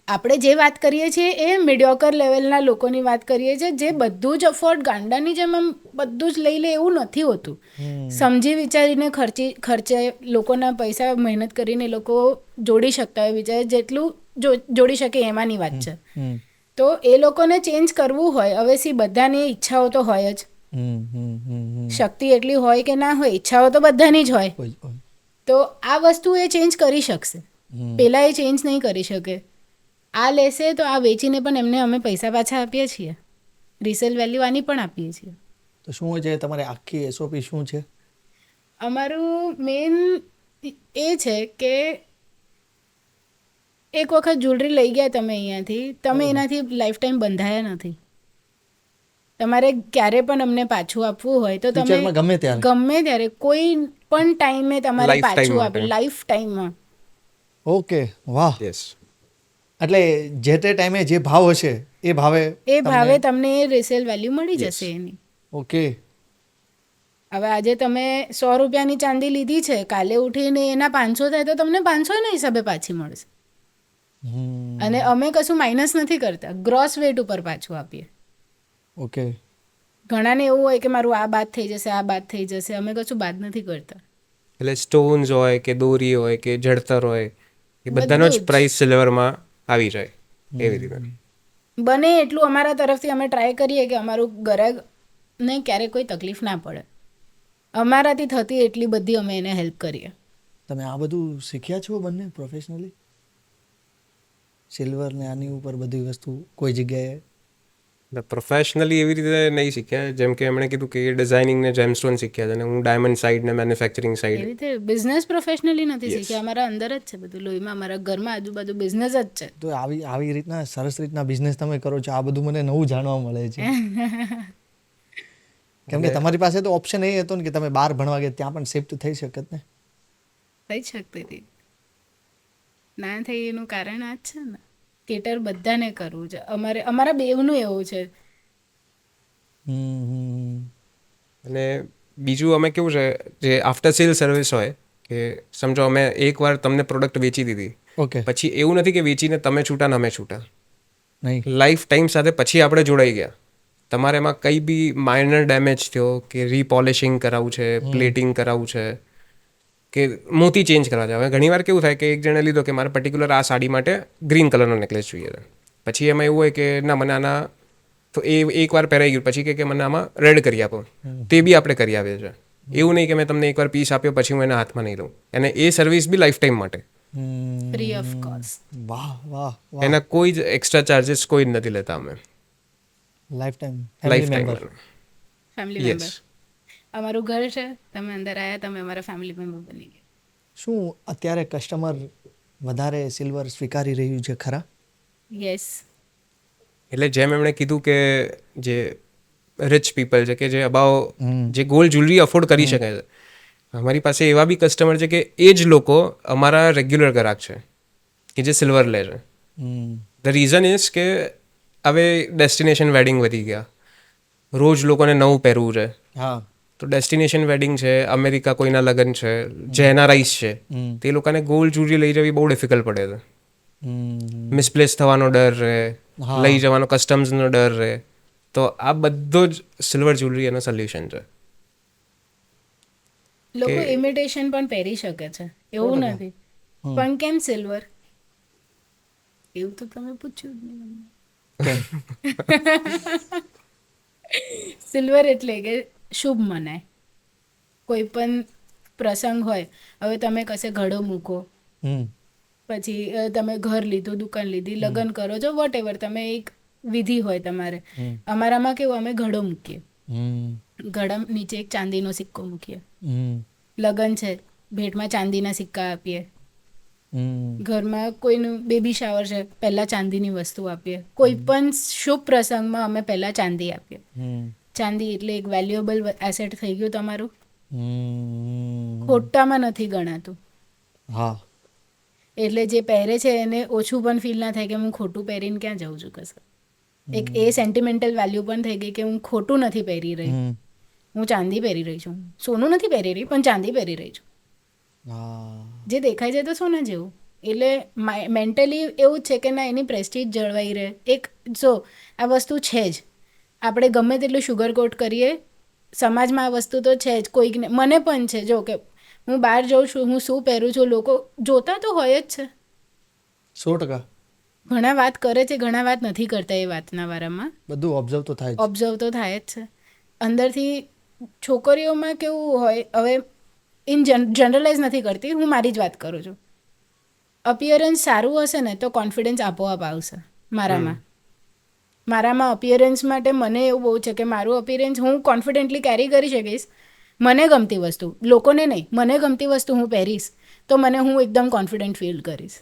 Speaker 2: આપણે જે વાત કરીએ છીએ એ મિડિયોકર લેવલના લોકોની વાત કરીએ છીએ, જે બધું જ અફોર્ડ ગાંડાની જેમ આમ બધું જ લઈ લે એવું નથી હોતું. સમજી વિચારીને ખર્ચે લોકોના પૈસા મહેનત કરીને એ લોકો જોડી શકતા હોય, વિચારે જેટલું જોડી શકે એમાંની વાત છે.
Speaker 1: હમ.
Speaker 2: તો એ લોકોને ચેન્જ કરવું હોય, હવે સી બધાની ઈચ્છાઓ તો હોય જ,
Speaker 1: હમ. હમ. હમ.
Speaker 2: શક્તિ એટલી હોય કે ના હોય, ઈચ્છાઓ તો બધાની જ હોય.
Speaker 1: ઓય.
Speaker 2: તો આ વસ્તુ એ ચેન્જ કરી શકશે, પેલા એ ચેન્જ નહીં કરી શકે. આ લેશે તો આ વેચીને પણ એમને અમે પૈસા પાછા આપીએ છીએ, રિસેલ વેલ્યુ આની પણ આપીએ છીએ.
Speaker 1: તો શું હોય છે તમારે આખી એસઓપી શું છે?
Speaker 2: અમારું મેઇન એ છે કે એક વખત જ્વેલરી લઈ ગયા તમે અહીંયાથી, તમે એનાથી લાઈફ ટાઈમ બંધાયા નથી. તમારે ક્યારે પણ અમને પાછું આપવું હોય તો તમે
Speaker 1: ફ્યુચરમાં ગમે ત્યારે.
Speaker 2: ગમે ત્યારે કોઈ પણ ટાઈમે તમારે
Speaker 3: Lifetime
Speaker 2: પાછું
Speaker 3: માટે.
Speaker 2: આપે, લાઈફ ટાઈમમાં.
Speaker 1: ઓકે, વાહ.
Speaker 3: યસ.
Speaker 1: એટલે જે તે ટાઈમે જે ભાવ હશે એ ભાવે
Speaker 2: એ ભાવે તમને એ રિસેલ વેલ્યુ મળી
Speaker 3: Yes.
Speaker 2: જશે એની.
Speaker 1: ઓકે.
Speaker 2: હવે આજે તમે 100 રૂપિયાની ચાંદી લીધી છે, કાલે ઉઠીને એના 500 થાય તો તમને 500 ના હિસાબે પાછી મળશે.
Speaker 1: હમ.
Speaker 2: અને અમે કશું માઇનસ નથી કરતા, ગ્રોસ વેટ ઉપર પાછું આપીએ.
Speaker 1: ઓકે.
Speaker 2: ઘણાને એવું હોય કે મારું આ બાદ થઈ જશે, આ બાદ થઈ જશે, અમે કશું બાદ નથી કરતા.
Speaker 3: એટલે સ્ટોન્સ હોય કે દોરી હોય કે જડતર હોય એ બધાનો જ
Speaker 2: બધું જ.
Speaker 3: પ્રાઇસ સિલ્વરમાં આવી જાય એવી રીતે.
Speaker 2: બને એટલું અમારા તરફથી અમે ટ્રાય કરીએ કે અમારું ગ્રાહકને ક્યારેય કોઈ તકલીફ ના પડે. અમારાથી થતી એટલી બધી અમે એને હેલ્પ કરીએ.
Speaker 1: તમે આ બધું શીખ્યા છો બંને પ્રોફેશનલી? સિલ્વર ને આની ઉપર બધી વસ્તુ કોઈ જગ્યાએ?
Speaker 3: પ્રોફેશનલી એવી રીતે નહીં શીખ્યા, જેમ કે એમણે કીધું કે ડિઝાઇનિંગ ને જેમસ્ટોન શીખ્યા છે અને હું ડાયમંડ સાઇડ ને મેન્યુફેક્ચરિંગ
Speaker 2: એવી
Speaker 3: સાઇડ.
Speaker 2: રીતે બિઝનેસ પ્રોફેશનલી નથી
Speaker 3: Yes.
Speaker 2: શીખ્યા, અમારા અંદર જ છે બધું, લોહીમાં, અમારા ઘરમાં આજુબાજુ બિઝનેસ જ છે.
Speaker 1: તો આવી રીતના સરસ રીતના બિઝનેસ તમે કરો છો, આ બધું મને નવું જાણવા મળે છે. કેમ કે તમારી પાસે તો ઓપ્શન એ હતો ને કે તમે બહાર ભણવા ગયા ત્યાં પણ શિફ્ટ થઈ શકત ને.
Speaker 2: થઈ શકતી હતી, ના થઈ એનું કારણ આ જ છે ને, કેટર બધાને કરવું છે. અમારા બેવનું એવું છે.
Speaker 1: હમ.
Speaker 3: અને બીજું અમે કેવું છે, જે આફ્ટર સેલ સર્વિસ હોય કે સમજો અમે એકવાર તમને પ્રોડક્ટ વેચી દીધી,
Speaker 1: ઓકે.
Speaker 3: પછી એવું નથી કે વેચીને તમે છૂટા ને અમે છૂટા.
Speaker 1: નહીં.
Speaker 3: લાઈફ ટાઈમ સાથે પછી આપણે જોડાઈ ગયા. તમારે એમાં કંઈ બી માઇનર ડેમેજ થયો કે રીપોલિશિંગ કરાવવું છે, પ્લેટિંગ કરાવવું છે કે મોતી ચેન્જ કરવા છે. હવે ઘણીવાર કેવું થાય કે એક જણે લીધો કે મારે પર્ટિક્યુલર આ સાડી માટે ગ્રીન કલરનો નેકલેસ જોઈએ છે, પછી એમાં એવું હોય કે ના મને આના તો એ એકવાર પહેરાઈ ગયું પછી કે મને આમાં રેડ કરી આપો, તે બી આપણે કરી આવીએ છીએ. એવું નહીં કે મેં તમને એકવાર પીસ આપ્યો પછી હું એને હાથમાં નહીં લઉં. અને એ સર્વિસ બી લાઈફ ટાઈમ માટે.
Speaker 2: Free of cost.
Speaker 1: વાહ વાહ વાહ.
Speaker 3: એના કોઈ જ એક્સ્ટ્રા ચાર્જિસ કોઈ જ નથી લેતા અમે.
Speaker 1: Life time
Speaker 3: life time.
Speaker 2: Family member.
Speaker 3: Yes.
Speaker 2: અમારું ઘર છે, તમે અંદર આવ્યા, તમે અમારા ફેમિલી મેમ્બર બની ગયા.
Speaker 1: શું અત્યારે કસ્ટમર વધારે સિલ્વર સ્વીકારી રહ્યું છે ખરા?
Speaker 2: યસ.
Speaker 3: એટલે જેમ એમણે કીધું કે જે રિચ પીપલ છે કે જે અબાવ જે ગોલ્ડ જ્વેલરી અફોર્ડ કરી શકે છે, અમારી પાસે એવા બી કસ્ટમર છે કે એ જ લોકો અમારા રેગ્યુલર ગ્રાહક છે કે જે સિલ્વર લે છે. ધ રીઝન ઇઝ કે હવે ડેસ્ટિનેશન વેડિંગ વધી ગયા, રોજ લોકોને નવું પહેરવું છે.
Speaker 1: હા.
Speaker 3: તો ડેસ્ટિનેશન વેડિંગ છે, અમેરિકા કોઈના લગ્ન છે, જે એનઆરઆઈસ છે, તે લોકોને ગોલ્ડ જ્વેલરી લઈ જવી બહુ ડિફિકલ્ટ પડે છે. મિસપ્લેસ થવાનો ડર રહે, લઈ જવાનો કસ્ટમ્સનો ડર રહે. તો આ બધો જ સિલ્વર જ્વેલરી એનો સોલ્યુશન છે.
Speaker 2: લોકો ઇમિટેશન પણ પહેરી શકે છે, એવું નથી. પણ કેમ સિલ્વર? એવું તો તમે પૂછ્યું જ નહીં અમને. સિલ્વર એટલે કે શુભ મનાય. કોઈ પણ પ્રસંગ હોય, હવે તમે કશે ઘડો મૂકો, પછી તમે ઘર લીધું, દુકાન લીધી, લગ્ન કરો છો, વોટ એવર, તમે એક વિધિ હોય તમારે. અમારામાં કેવું, અમે ઘડો મૂકીએ, ઘડા નીચે એક ચાંદીનો સિક્કો મૂકીએ. લગ્ન છે, ભેટમાં ચાંદીના સિક્કા આપીએ. ઘરમાં કોઈનું બેબી શાવર છે, પહેલાં ચાંદીની વસ્તુ આપીએ. કોઈ પણ શુભ પ્રસંગમાં અમે પહેલાં ચાંદી આપીએ. ચાંદી એટલે એક વેલ્યુએબલ એસેટ થઈ ગયું તમારું, ખોટામાં નથી ગણાતું.
Speaker 1: હા.
Speaker 2: એટલે જે પહેરે છે એને ઓછું પણ ફીલ ના થાય કે હું ખોટું પહેરીને ક્યાં જાઉં છું કશે. એક એ સેન્ટિમેન્ટલ વેલ્યુ પણ થઈ ગઈ કે હું ખોટું નથી પહેરી રહી, હું ચાંદી પહેરી રહી છું, સોનું નથી પહેરી રહી પણ ચાંદી પહેરી રહી છું. જે દેખાય છે તો સોના જેવું. એટલે મેન્ટલી એવું જ છે કે ના, એની પ્રેસ્ટીજ જળવાઈ રહે. એક જો આ વસ્તુ છે જ, આપણે ગમે તેટલું શુગર કોટ કરીએ, સમાજમાં આ વસ્તુ તો છે જ. કોઈકને, મને પણ છે, જો કે હું બહાર જાઉં છું, હું શું પહેરું છું, લોકો જોતા તો હોય જ છે.
Speaker 1: 100%.
Speaker 2: ઘણા વાત કરે છે, ઘણા વાત નથી કરતા. એ વાતના વારામાં
Speaker 1: બધું ઓબ્ઝર્વ તો થાય જ.
Speaker 2: ઓબ્ઝર્વ તો થાય જ છે. અંદરથી છોકરીઓમાં કેવું હોય, હવે ઇન જનરલાઇઝ નથી કરતી, હું મારી જ વાત કરું છું. અપિયરન્સ સારું હશે ને તો કોન્ફિડન્સ આપોઆપ આવશે. મારામાં અપિયરન્સ માટે મને એવું બહુ છે કે મારું અપિયરન્સ હું કોન્ફિડન્ટલી કેરી કરી શકીશ. મને ગમતી વસ્તુ, લોકોને નહીં, મને ગમતી વસ્તુ હું પહેરીશ તો મને હું એકદમ કોન્ફિડન્ટ ફીલ કરીશ.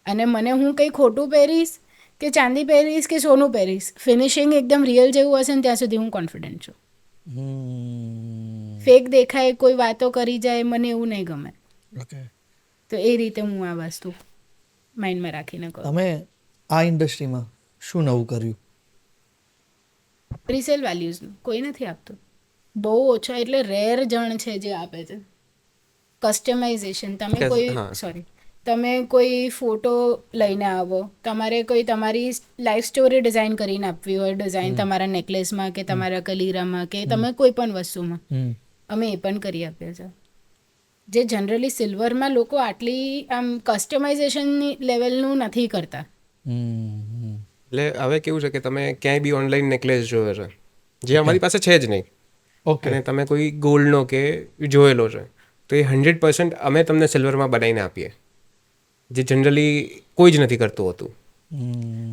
Speaker 2: અને મને હું કંઈ ખોટું પહેરીશ કે ચાંદી પહેરીશ કે સોનું પહેરીશ, ફિનિશિંગ એકદમ રિયલ જેવું હશે ને ત્યાં સુધી હું કોન્ફિડન્ટ છું. ફેક દેખાય, કોઈ વાતો કરી જાય, મને એવું નહીં ગમે. તો એ રીતે હું આ વસ્તુ માઇન્ડમાં રાખીને કહું.
Speaker 1: તમે આ ઇન્ડસ્ટ્રીમાં શું નવું કર્યું?
Speaker 2: રિસેલ વેલ્યુઝનું કોઈ નથી આપતું, બહુ ઓછા, એટલે રેર જણ છે જે આપે છે. કસ્ટમાઇઝેશન, તમે કોઈ ફોટો લઈને આવો, તમારે કોઈ તમારી લાઈફ સ્ટોરી ડિઝાઇન કરીને આપવી હોય, ડિઝાઇન તમારા નેકલેસમાં કે તમારા કલીરામાં કે તમે કોઈ પણ વસ્તુમાં, અમે એ પણ કરી આપીએ છીએ. જે જનરલી સિલ્વરમાં લોકો આટલી આમ કસ્ટમાઇઝેશનની લેવલનું નથી કરતા.
Speaker 3: એટલે હવે કેવું છે કે તમે ક્યાંય બી ઓનલાઈન નેકલેસ જોયો છે, જે અમારી પાસે છે જ નહીં, અને તમે કોઈ ગોલ્ડનો કે જોયેલો છે, તો એ 100% અમે તમને સિલ્વરમાં બનાવીને આપીએ, જે જનરલી કોઈ જ નથી કરતું હોતું.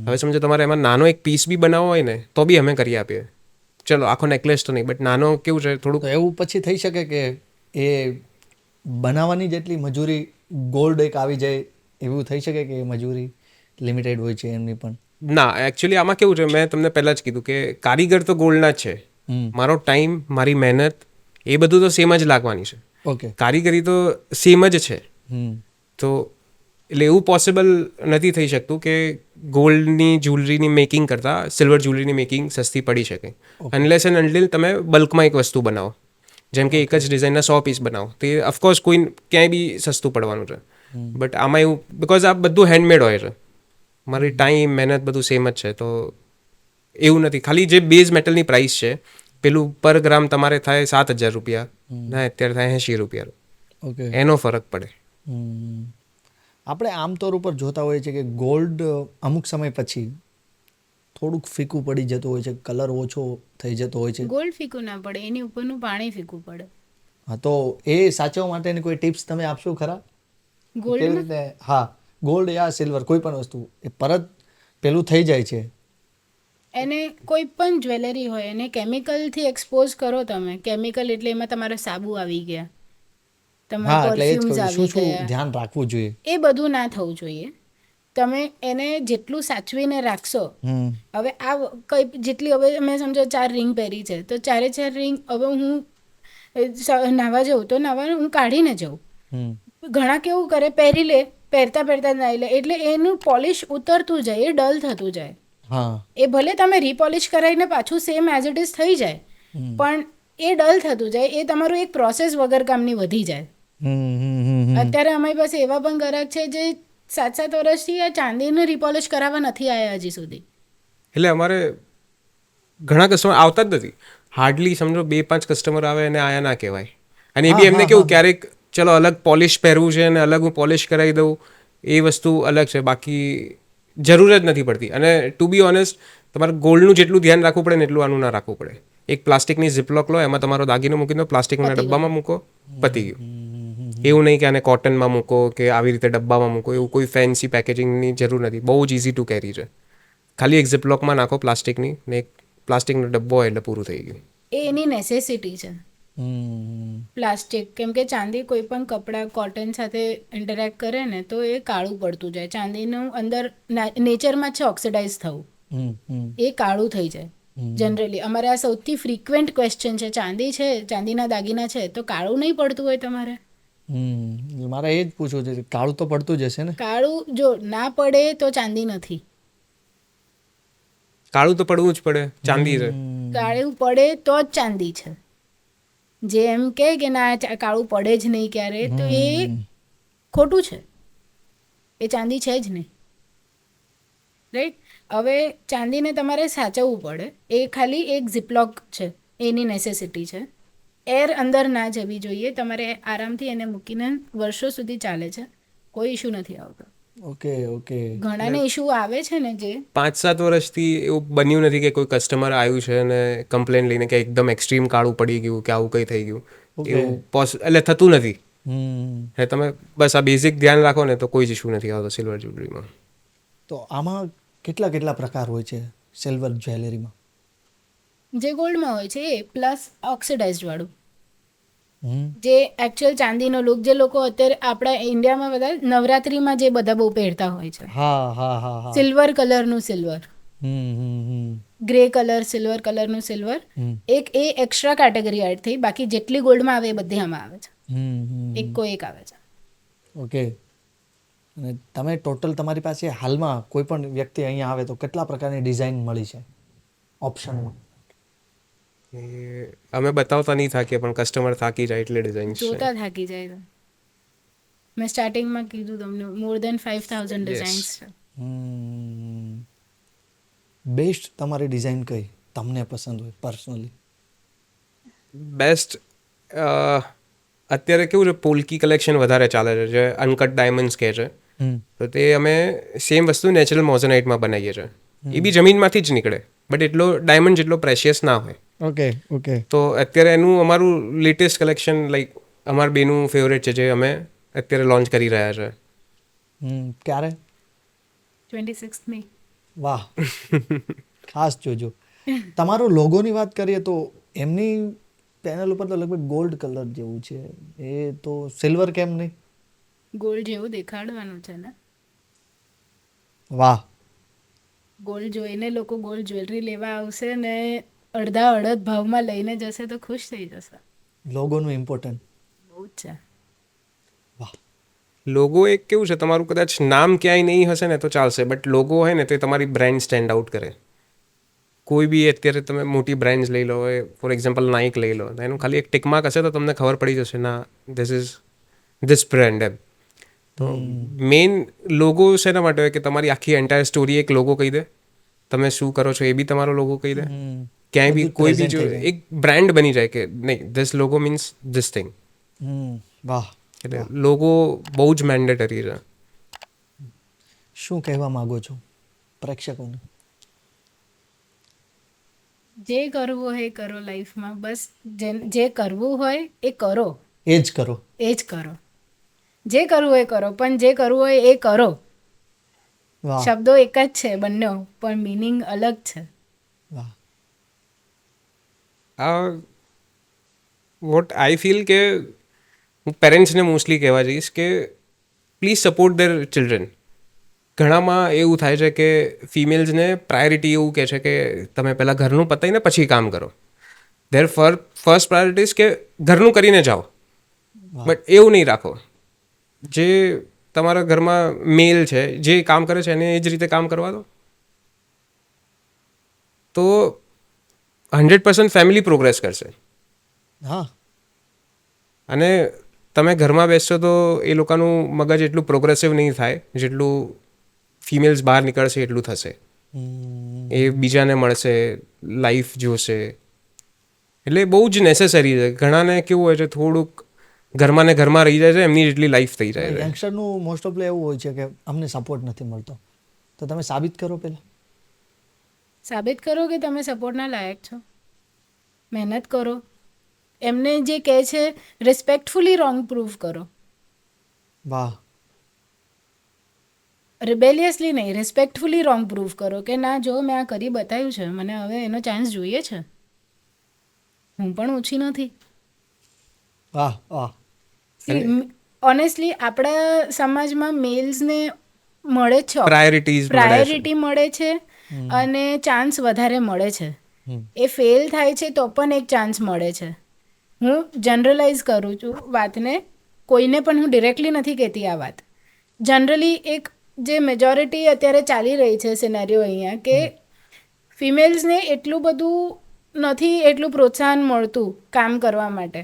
Speaker 3: હવે સમજો તમારે એમાં નાનો એક પીસ બી બનાવવો હોય ને તો બી અમે કરી આપીએ. ચલો આખો નેકલેસ તો નહીં, બટ નાનો કેવું છે થોડુંક.
Speaker 1: તો એવું પછી થઈ શકે કે એ બનાવવાની જેટલી મજૂરી ગોલ્ડ એક આવી જાય, એવું થઈ શકે કે મજૂરી લિમિટેડ હોય છે એમની પણ?
Speaker 3: ના, એકચ્યુઅલી આમાં કેવું છે, મેં તમને પહેલાં જ કીધું કે કારીગર તો ગોલ્ડના જ છે. મારો ટાઈમ, મારી મહેનત, એ બધું તો સેમ જ લાગવાની છે.
Speaker 1: ઓકે.
Speaker 3: કારીગરી તો સેમ જ છે. તો એટલે એવું પોસિબલ નથી થઈ શકતું કે ગોલ્ડની જ્વેલરીની મેકિંગ કરતાં સિલ્વર જ્વેલરીની મેકિંગ સસ્તી પડી શકે, અનલેસ એન્ડ અનટિલ તમે બલ્કમાં એક વસ્તુ બનાવો. જેમ કે એક જ ડિઝાઇનના 100 પીસ બનાવો, તો એ ઓફકોર્સ કોઈ ક્યાંય બી સસ્તું પડવાનું છે. બટ આમાં એવું, બિકોઝ આ બધું હેન્ડમેડ હોય છે, મારી ટાઈમ, મહેનત બધું સેમ જ છે. તો એવું નથી, ખાલી જે બેઝ મેટલની પ્રાઇસ છે, પેલું પર ગ્રામ તમારે થાય 7,000 રૂપિયા, ના અત્યારે થાય 80 રૂપિયા.
Speaker 1: ઓકે.
Speaker 3: એનો ફરક પડે.
Speaker 1: આપણે આમતોર ઉપર જોતા હોઈએ છીએ કે ગોલ્ડ અમુક સમય પછી થોડુંક ફીકું પડી જતું હોય છે, કલર ઓછો થઈ જતો હોય છે.
Speaker 2: ગોલ્ડ ફીકું ના પડે, એની ઉપરનું પાણી ફીકું પડે.
Speaker 1: હા, તો એ સાચવવા માટેની કોઈ ટિપ્સ તમે આપશો ખરા? કેવી
Speaker 2: ગોલ્ડમાં
Speaker 1: રીતે? હા, ગોલ્ડ યા સિલ્વર કોઈ પણ વસ્તુ એ પરત પેલું થઈ જાય છે.
Speaker 2: એને કોઈ પણ જ્વેલરી હોય એને કેમિકલથી એક્સપોઝ કરો તમે. કેમિકલ એટલે એમાં તમારા સાબુ આવી ગયા, તમારા
Speaker 1: હા, એટલે એ જ કહું
Speaker 2: પરફ્યુમ્સ
Speaker 1: છું.
Speaker 2: આવી
Speaker 1: શું શું
Speaker 2: ગયા,
Speaker 1: ધ્યાન રાખવું જોઈએ?
Speaker 2: એ બધું ના થવું જોઈએ. તમે એને જેટલું સાચવીને રાખશો, હવે આ કઈ જેટલી, હવે મેં સમજો 4 રિંગ પહેરી છે, તો 4 રિંગ હવે હું નાવા જાઉં તો નાવાનું હું કાઢીને જાઉં. ઘણા કેવું કરે, પહેરી લે, પહેરતા પહેરતા નાઈ લે, એટલે એનું પોલિશ ઉતરતું જાય, એ ડલ થતું જાય.
Speaker 1: હા,
Speaker 2: એ ભલે તમે રીપોલિશ કરાવીને પાછું સેમ એઝ ઇટ ઇઝ થઈ જાય, પણ એ ડલ થતું જાય, એ તમારું એક પ્રોસેસ વગર કામની વધી જાય. અત્યારે અમારી પાસે એવા પણ ગ્રાહક છે જે 7-7 વર્ષથી આ ચાંદીને રીપોલિશ કરાવવા નથી આવ્યા હજી સુધી.
Speaker 3: એટલે અમારે ઘણા કસ્ટમર આવતા જ નથી. હાર્ડલી સમજો 2-5 કસ્ટમર આવે અને આયા ના કહેવાય. અને એ બી એમને કેવું ક્યારેક ચલો અલગ પોલિશ પહેરવું છે અને અલગ હું પોલિશ કરાવી દઉં, એ વસ્તુ અલગ છે. બાકી જરૂર જ નથી પડતી. અને ટુ બી ઓનેસ્ટ, તમારે ગોલ્ડનું જેટલું ધ્યાન રાખવું પડે ને એટલું આનું ના રાખવું પડે. એક પ્લાસ્ટિકની ઝીપલોક લો, એમાં તમારો દાગીનો મૂકી દો, પ્લાસ્ટિકના ડબ્બામાં મૂકો, પતી ગયું. એવું નહીં કે આને કોટનમાં મૂકો કે આવી રીતે ડબ્બામાં મૂકો, એવું કોઈ ફેન્સી પેકેજિંગની જરૂર નથી. બહુ જ ઇઝી ટુ કેરી છે. ખાલી એક ઝીપલોકમાં નાખો પ્લાસ્ટિકની, ને એક પ્લાસ્ટિકનો ડબ્બો હોય એટલે પૂરું થઈ ગયું.
Speaker 2: એ એની નેસેસિટી છે પ્લાસ્ટિક. કેમ કે ચાંદી કોઈ પણ કપડાં કોટન સાથે ઇન્ટરેક્ટ કરે ને તો એ કાળું પડતું જાય. ચાંદીનું અંદર નેચરમાં છે ઓક્સિડાઇઝ થવું, એ કાળું થઈ જાય જનરલી. અમારે આ સૌથી ફ્રીક્વન્ટ ક્વેશ્ચન છે, ચાંદી છે, ચાંદીના દાગીના છે તો કાળું નહીં પડતું હોય તમારે?
Speaker 1: મારે એ જ પૂછવું છે, કાળું તો પડતું જ હશે ને?
Speaker 2: કાળું જો ના પડે તો ચાંદી નથી.
Speaker 3: કાળું તો પડવું જ પડે, ચાંદી છે.
Speaker 2: કાળું પડે તો જ ચાંદી છે. જે એમ કે ના કાળું પડે જ નહીં ક્યારે, તો એ ખોટું છે. એ ચાંદી છે જ નહીં, રાઈટ? હવે ચાંદીને તમારે સાચવવું પડે. એ ખાલી એક ઝીપલોક છે, એની નેસેસિટી છે. એર અંદર ના જવી જોઈએ. તમારે આરામથી એને મૂકીને વર્ષો સુધી ચાલે છે, કોઈ ઇશ્યુ નથી આવતો.
Speaker 1: Okay okay.
Speaker 2: ઘણાને ઇશ્યુ આવે છે ને, જે
Speaker 3: 5-7 વર્ષથી એવું બન્યું નથી કે કોઈ કસ્ટમર આવ્યું છે અને કમ્પ્લેન લઈને કે એકદમ એક્સ્ટ્રીમ કાળું પડી ગયું કે આવું કંઈ થઈ ગયું. એવું એટલે થતું નથી. એટલે તમે બસ આ બેઝિક ધ્યાન રાખો ને તો કોઈ જ ઇશ્યુ નથી આવતો સિલ્વર જ્વેલરીમાં.
Speaker 1: તો આમાં કેટલા કેટલા પ્રકાર હોય છે સિલ્વર જ્વેલરીમાં?
Speaker 2: જે ગોલ્ડમાં હોય છે એ પ્લસ ઓક્સિડાઇઝડ વાળું, જે એકચ્યુઅલ ચાંદીનો લુક, જે લોકો અત્યારે આપણા ઇન્ડિયામાં બધા નવરાત્રીમાં જે બધા બહુ પહેરતા હોય છે.
Speaker 1: હા હા હા હા.
Speaker 2: સિલ્વર કલરનું સિલ્વર, ગ્રે કલર સિલ્વર કલરનું સિલ્વર, એક એ એક્સ્ટ્રા કેટેગરી એડ થઈ. બાકી જેટલી ગોલ્ડમાં આવે એ બધી આમાં આવે છે, એકો એક આવે છે.
Speaker 1: ઓકે. અને તમે ટોટલ તમારી પાસે હાલમાં કોઈ પણ વ્યક્તિ અહીંયા આવે તો કેટલા પ્રકારની ડિઝાઇન મળી છે ઓપ્શનમાં?
Speaker 3: અમે બતાવતા નહીં થાકીએ, પણ કસ્ટમર થાકી જાય એટલે ડિઝાઇન
Speaker 2: જોતા થાકી જાય. મેં સ્ટાર્ટિંગમાં કીધું તમને, મોર દેન 5000 ડિઝાઇન્સ છે.
Speaker 1: બેસ્ટ તમારી ડિઝાઇન કઈ તમને પસંદ હોય પર્સનલી?
Speaker 3: બેસ્ટ અત્યારે કેવું છે, પોલ્કી કલેક્શન વધારે ચાલે છે, જે અનકટ ડાયમંડ્સ કહે છે. તો તે અમે સેમ વસ્તુ નેચરલ મોઝેનાઇટમાં બનાવીએ છીએ. એ બી જમીનમાંથી જ નીકળે, બટ એટલો ડાયમંડ જેટલો પ્રેશિયસ ના હોય.
Speaker 1: Okay okay.
Speaker 3: તો અત્યારે એનું અમારું લેટેસ્ટ કલેક્શન, લાઈક અમાર બેનું ફેવરેટ છે, જે અમે અત્યારે લોન્ચ કરી રહ્યા છે.
Speaker 1: ક્યારે?
Speaker 2: 26th મે.
Speaker 1: વાહ, ખાસ જોજો. તમારો લોગોની વાત કરીએ તો એમની પેનલ ઉપર તો લગભગ ગોલ્ડ કલર જેવું છે, એ તો સિલ્વર કેમ નહીં?
Speaker 2: ગોલ્ડ જેવું દેખાડવાનું છે ને.
Speaker 1: વાહ.
Speaker 2: ગોલ્ડ જોઈને લોકો ગોલ્ડ જ્વેલરી લેવા આવશે ને અડધા ભાવમાં લઈને જશે તો ખુશ થઈ જશે.
Speaker 1: લોગોનું ઇમ્પોર્ટન્ટ
Speaker 2: બહુ જ છે.
Speaker 1: વાહ.
Speaker 3: લોગો એક કેવું છે, તમારું કદાચ નામ ક્યાંય નહીં હશે ને તો ચાલશે, બટ લોગો હોય ને તો તમારી બ્રાન્ડ સ્ટેન્ડ આઉટ કરે. કોઈ બી અત્યારે તમે મોટી બ્રાન્ડ્સ લઈ લો, ફોર એક્ઝામ્પલ નાઇક લઈ લો, એનું ખાલી એક ટિક માર્ક હશે તો તમને ખબર પડી જશે ના ધીસ ઇઝ ધીસ બ્રાન્ડ એમ. તો મેઇન લોગો શેના માટે હોય કે તમારી આખી એન્ટાયર સ્ટોરી એક લોગો કહી દે, તમે શું કરો છો એ બી તમારો લોગો કહી દે. ક્યાંય બી કોઈ બી જો એક બ્રાન્ડ બની જાય કે નહીં, this logo means this thing.
Speaker 1: વાહ.
Speaker 3: એટલે લોગો બહુ જ મેન્ડેટરી છે.
Speaker 1: શું કહેવા માંગો છો પ્રેક્ષકોને?
Speaker 2: જે કરવું હોય એ કરો લાઈફમાં, બસ જે કરવું હોય એ કરો,
Speaker 1: એ જ કરો.
Speaker 2: એ જ કરો. જે કરવું હોય એ કરો, પણ જે કરવું હોય એ કરો.
Speaker 1: વાહ
Speaker 2: શબ્દો એક જ છે બંને, પણ મિનિંગ અલગ છે.
Speaker 1: વાહ.
Speaker 3: વોટ આઈ ફીલ કે હું પેરેન્ટ્સને મોસ્ટલી કહેવા જઈશ કે પ્લીઝ સપોર્ટ ધેર ચિલ્ડ્રન. ઘણામાં એવું થાય છે કે ફિમેલ્સને પ્રાયોરિટી એવું કહે છે કે તમે પહેલાં ઘરનું પતાવીને પછી કામ કરો. ધેર ફર્સ્ટ પ્રાયોરિટી કે ઘરનું કરીને જાઓ, બટ એવું નહીં રાખો. જે તમારા ઘરમાં મેલ છે, જે કામ કરે છે એને એ જ રીતે કામ કરવા દો, તો 100% ફેમિલી પ્રોગ્રેસ કરશે.
Speaker 1: હા.
Speaker 3: અને તમે ઘરમાં બેસશો તો એ લોકોનું મગજ એટલું પ્રોગ્રેસિવ નહીં થાય જેટલું ફિમેલ્સ બહાર નીકળશે એટલું થશે. એ બીજાને મળશે, લાઈફ જોશે, એટલે બહુ જ નેસેસરી છે. ઘણાને કેવું હોય છે થોડુંક ઘરમાં ને ઘરમાં રહી જાય છે, એમની જેટલી લાઈફ થઈ જાય છે.
Speaker 1: યંગસ્ટરનું મોસ્ટ ઓફ એવું હોય છે કે અમને સપોર્ટ નથી મળતો, તો તમે સાબિત કરો પહેલા.
Speaker 2: સાબિત કરો કે તમે સપોર્ટના લાયક છો, મહેનત કરો. એમને જે કહે છે રિસ્પેક્ટફુલી રોંગ પ્રૂવ કરો.
Speaker 1: વાહ.
Speaker 2: રિબેલિયસલી નહીં, રિસ્પેક્ટફુલી રોંગ પ્રૂવ કરો કે ના જો મેં આ કરી બતાવ્યું છે, મને હવે એનો ચાન્સ જોઈએ છે, હું પણ ઓછી નથી.
Speaker 1: વાહ વાહ.
Speaker 2: ઓનેસ્ટલી આપણા સમાજમાં મેલ્સને મળે જ છે,
Speaker 3: પ્રાયોરિટી
Speaker 2: મળે છે અને ચાન્સ વધારે મળે છે. એ ફેલ થાય છે તો પણ એક ચાન્સ મળે છે. હું જનરલાઇઝ કરું છું વાતને, કોઈને પણ હું ડિરેક્ટલી નથી કહેતી આ વાત. જનરલી એક જે મેજોરિટી અત્યારે ચાલી રહી છે સિનેરિયો અહીંયા, કે ફિમેલ્સને એટલું બધું નથી, એટલું પ્રોત્સાહન મળતું કામ કરવા માટે.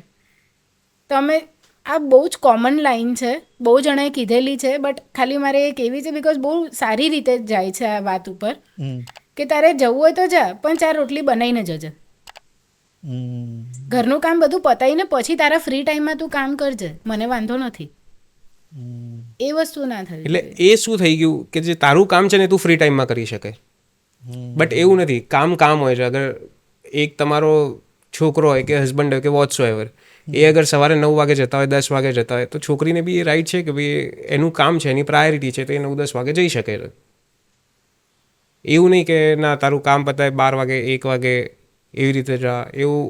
Speaker 2: તમે આ બહુ જ કોમન લાઈન છે, બહુ જણાએ કીધેલી છે, બટ ખાલી મારે એ કહેવી છે બિકોઝ બહુ સારી રીતે જાય છે આ વાત ઉપર, કે તારે જવું હોય તો જા, પણ 4 રોટલી બનાવીને જજે. ઘરનું કામ બધું પતાવીને પછી તારા ફ્રી ટાઈમમાં તું કામ કરજે, મને વાંધો નથી. એ વસ્તુ ના થઈ.
Speaker 3: એટલે એ શું થઈ ગયું કે જે તારું કામ છે ને તું ફ્રી ટાઈમમાં કરી શકે, બટ એવું નથી. કામ હોય છે. અગર એક તમારો છોકરો હોય કે હસબન્ડ હોય કે વોટ્સ એવર, એ અગર સવારે 9 વાગે જતા હોય, 10 વાગે જતા હોય, તો છોકરીને બી એ રાઈટ છે કે ભાઈ એનું કામ છે, એની પ્રાયોરિટી છે, તો એ 9-10 વાગે જઈ શકે છે. એવું નહીં કે ના તારું કામ પતાય 12 વાગે 1 વાગે એવી રીતે જા. એવું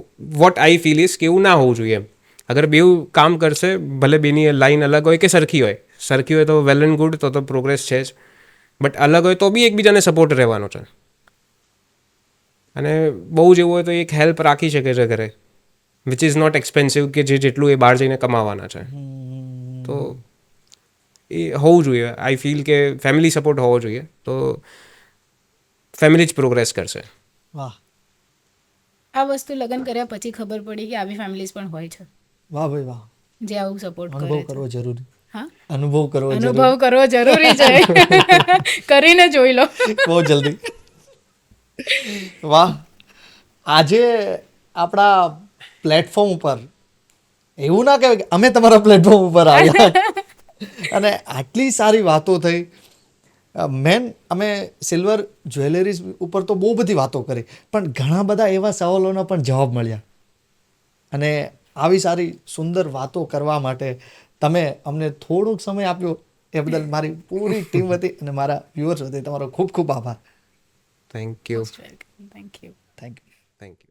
Speaker 3: વોટ આઈ ફીલ ઇઝ કે એવું ના હોવું જોઈએ એમ. અગર બેઉ કામ કરશે, ભલે બેની લાઈન અલગ હોય કે સરખી હોય તો વેલ એન્ડ ગુડ, તો પ્રોગ્રેસ છે જ. બટ અલગ હોય તો બી એકબીજાને સપોર્ટ રહેવાનો છે. અને બહુ જ એવું હોય તો એક હેલ્પ રાખી શકે છે ઘરે, વિચ ઇઝ નોટ એક્સપેન્સિવ, કે જેટલું એ બહાર જઈને કમાવાના છે. તો એ હોવું જોઈએ. આઈ ફીલ કે ફેમિલી સપોર્ટ હોવો જોઈએ, તો ફેમિલી જ પ્રોગ્રેસ કરશે.
Speaker 1: વાહ.
Speaker 2: આ વસ્તુ લગ્ન કર્યા પછી ખબર પડી કે આવી ફેમિલીઝ પણ હોય છે.
Speaker 1: વાહ ભાઈ વાહ.
Speaker 2: જે આવું સપોર્ટ કરે
Speaker 1: અનુભવ
Speaker 2: છે.
Speaker 1: કરવો જરૂરી.
Speaker 2: હા,
Speaker 1: અનુભવ કરવો
Speaker 2: અનુભવ કરવો જરૂરી છે. કરીને જોઈ લો
Speaker 1: બહુ જલ્દી. વાહ. આજે આપણા પ્લેટફોર્મ ઉપર એવું ના કહેવાય કે અમે તમારા પ્લેટફોર્મ ઉપર આવ્યા અને આટલી સારી વાતો થઈ. મેન અમે સિલ્વર જ્વેલરીઝ ઉપર તો બહુ બધી વાતો કરી, પણ ઘણા બધા એવા સવાલોના પણ જવાબ મળ્યા. અને આવી સારી સુંદર વાતો કરવા માટે તમે અમને થોડોક સમય આપ્યો, એ બદલ મારી પૂરી ટીમ વતી અને મારા વ્યુઅર્સ વતી તમારો ખૂબ ખૂબ આભાર.
Speaker 3: Thank you.
Speaker 2: Thank you.
Speaker 1: Thank you.
Speaker 3: Thank you.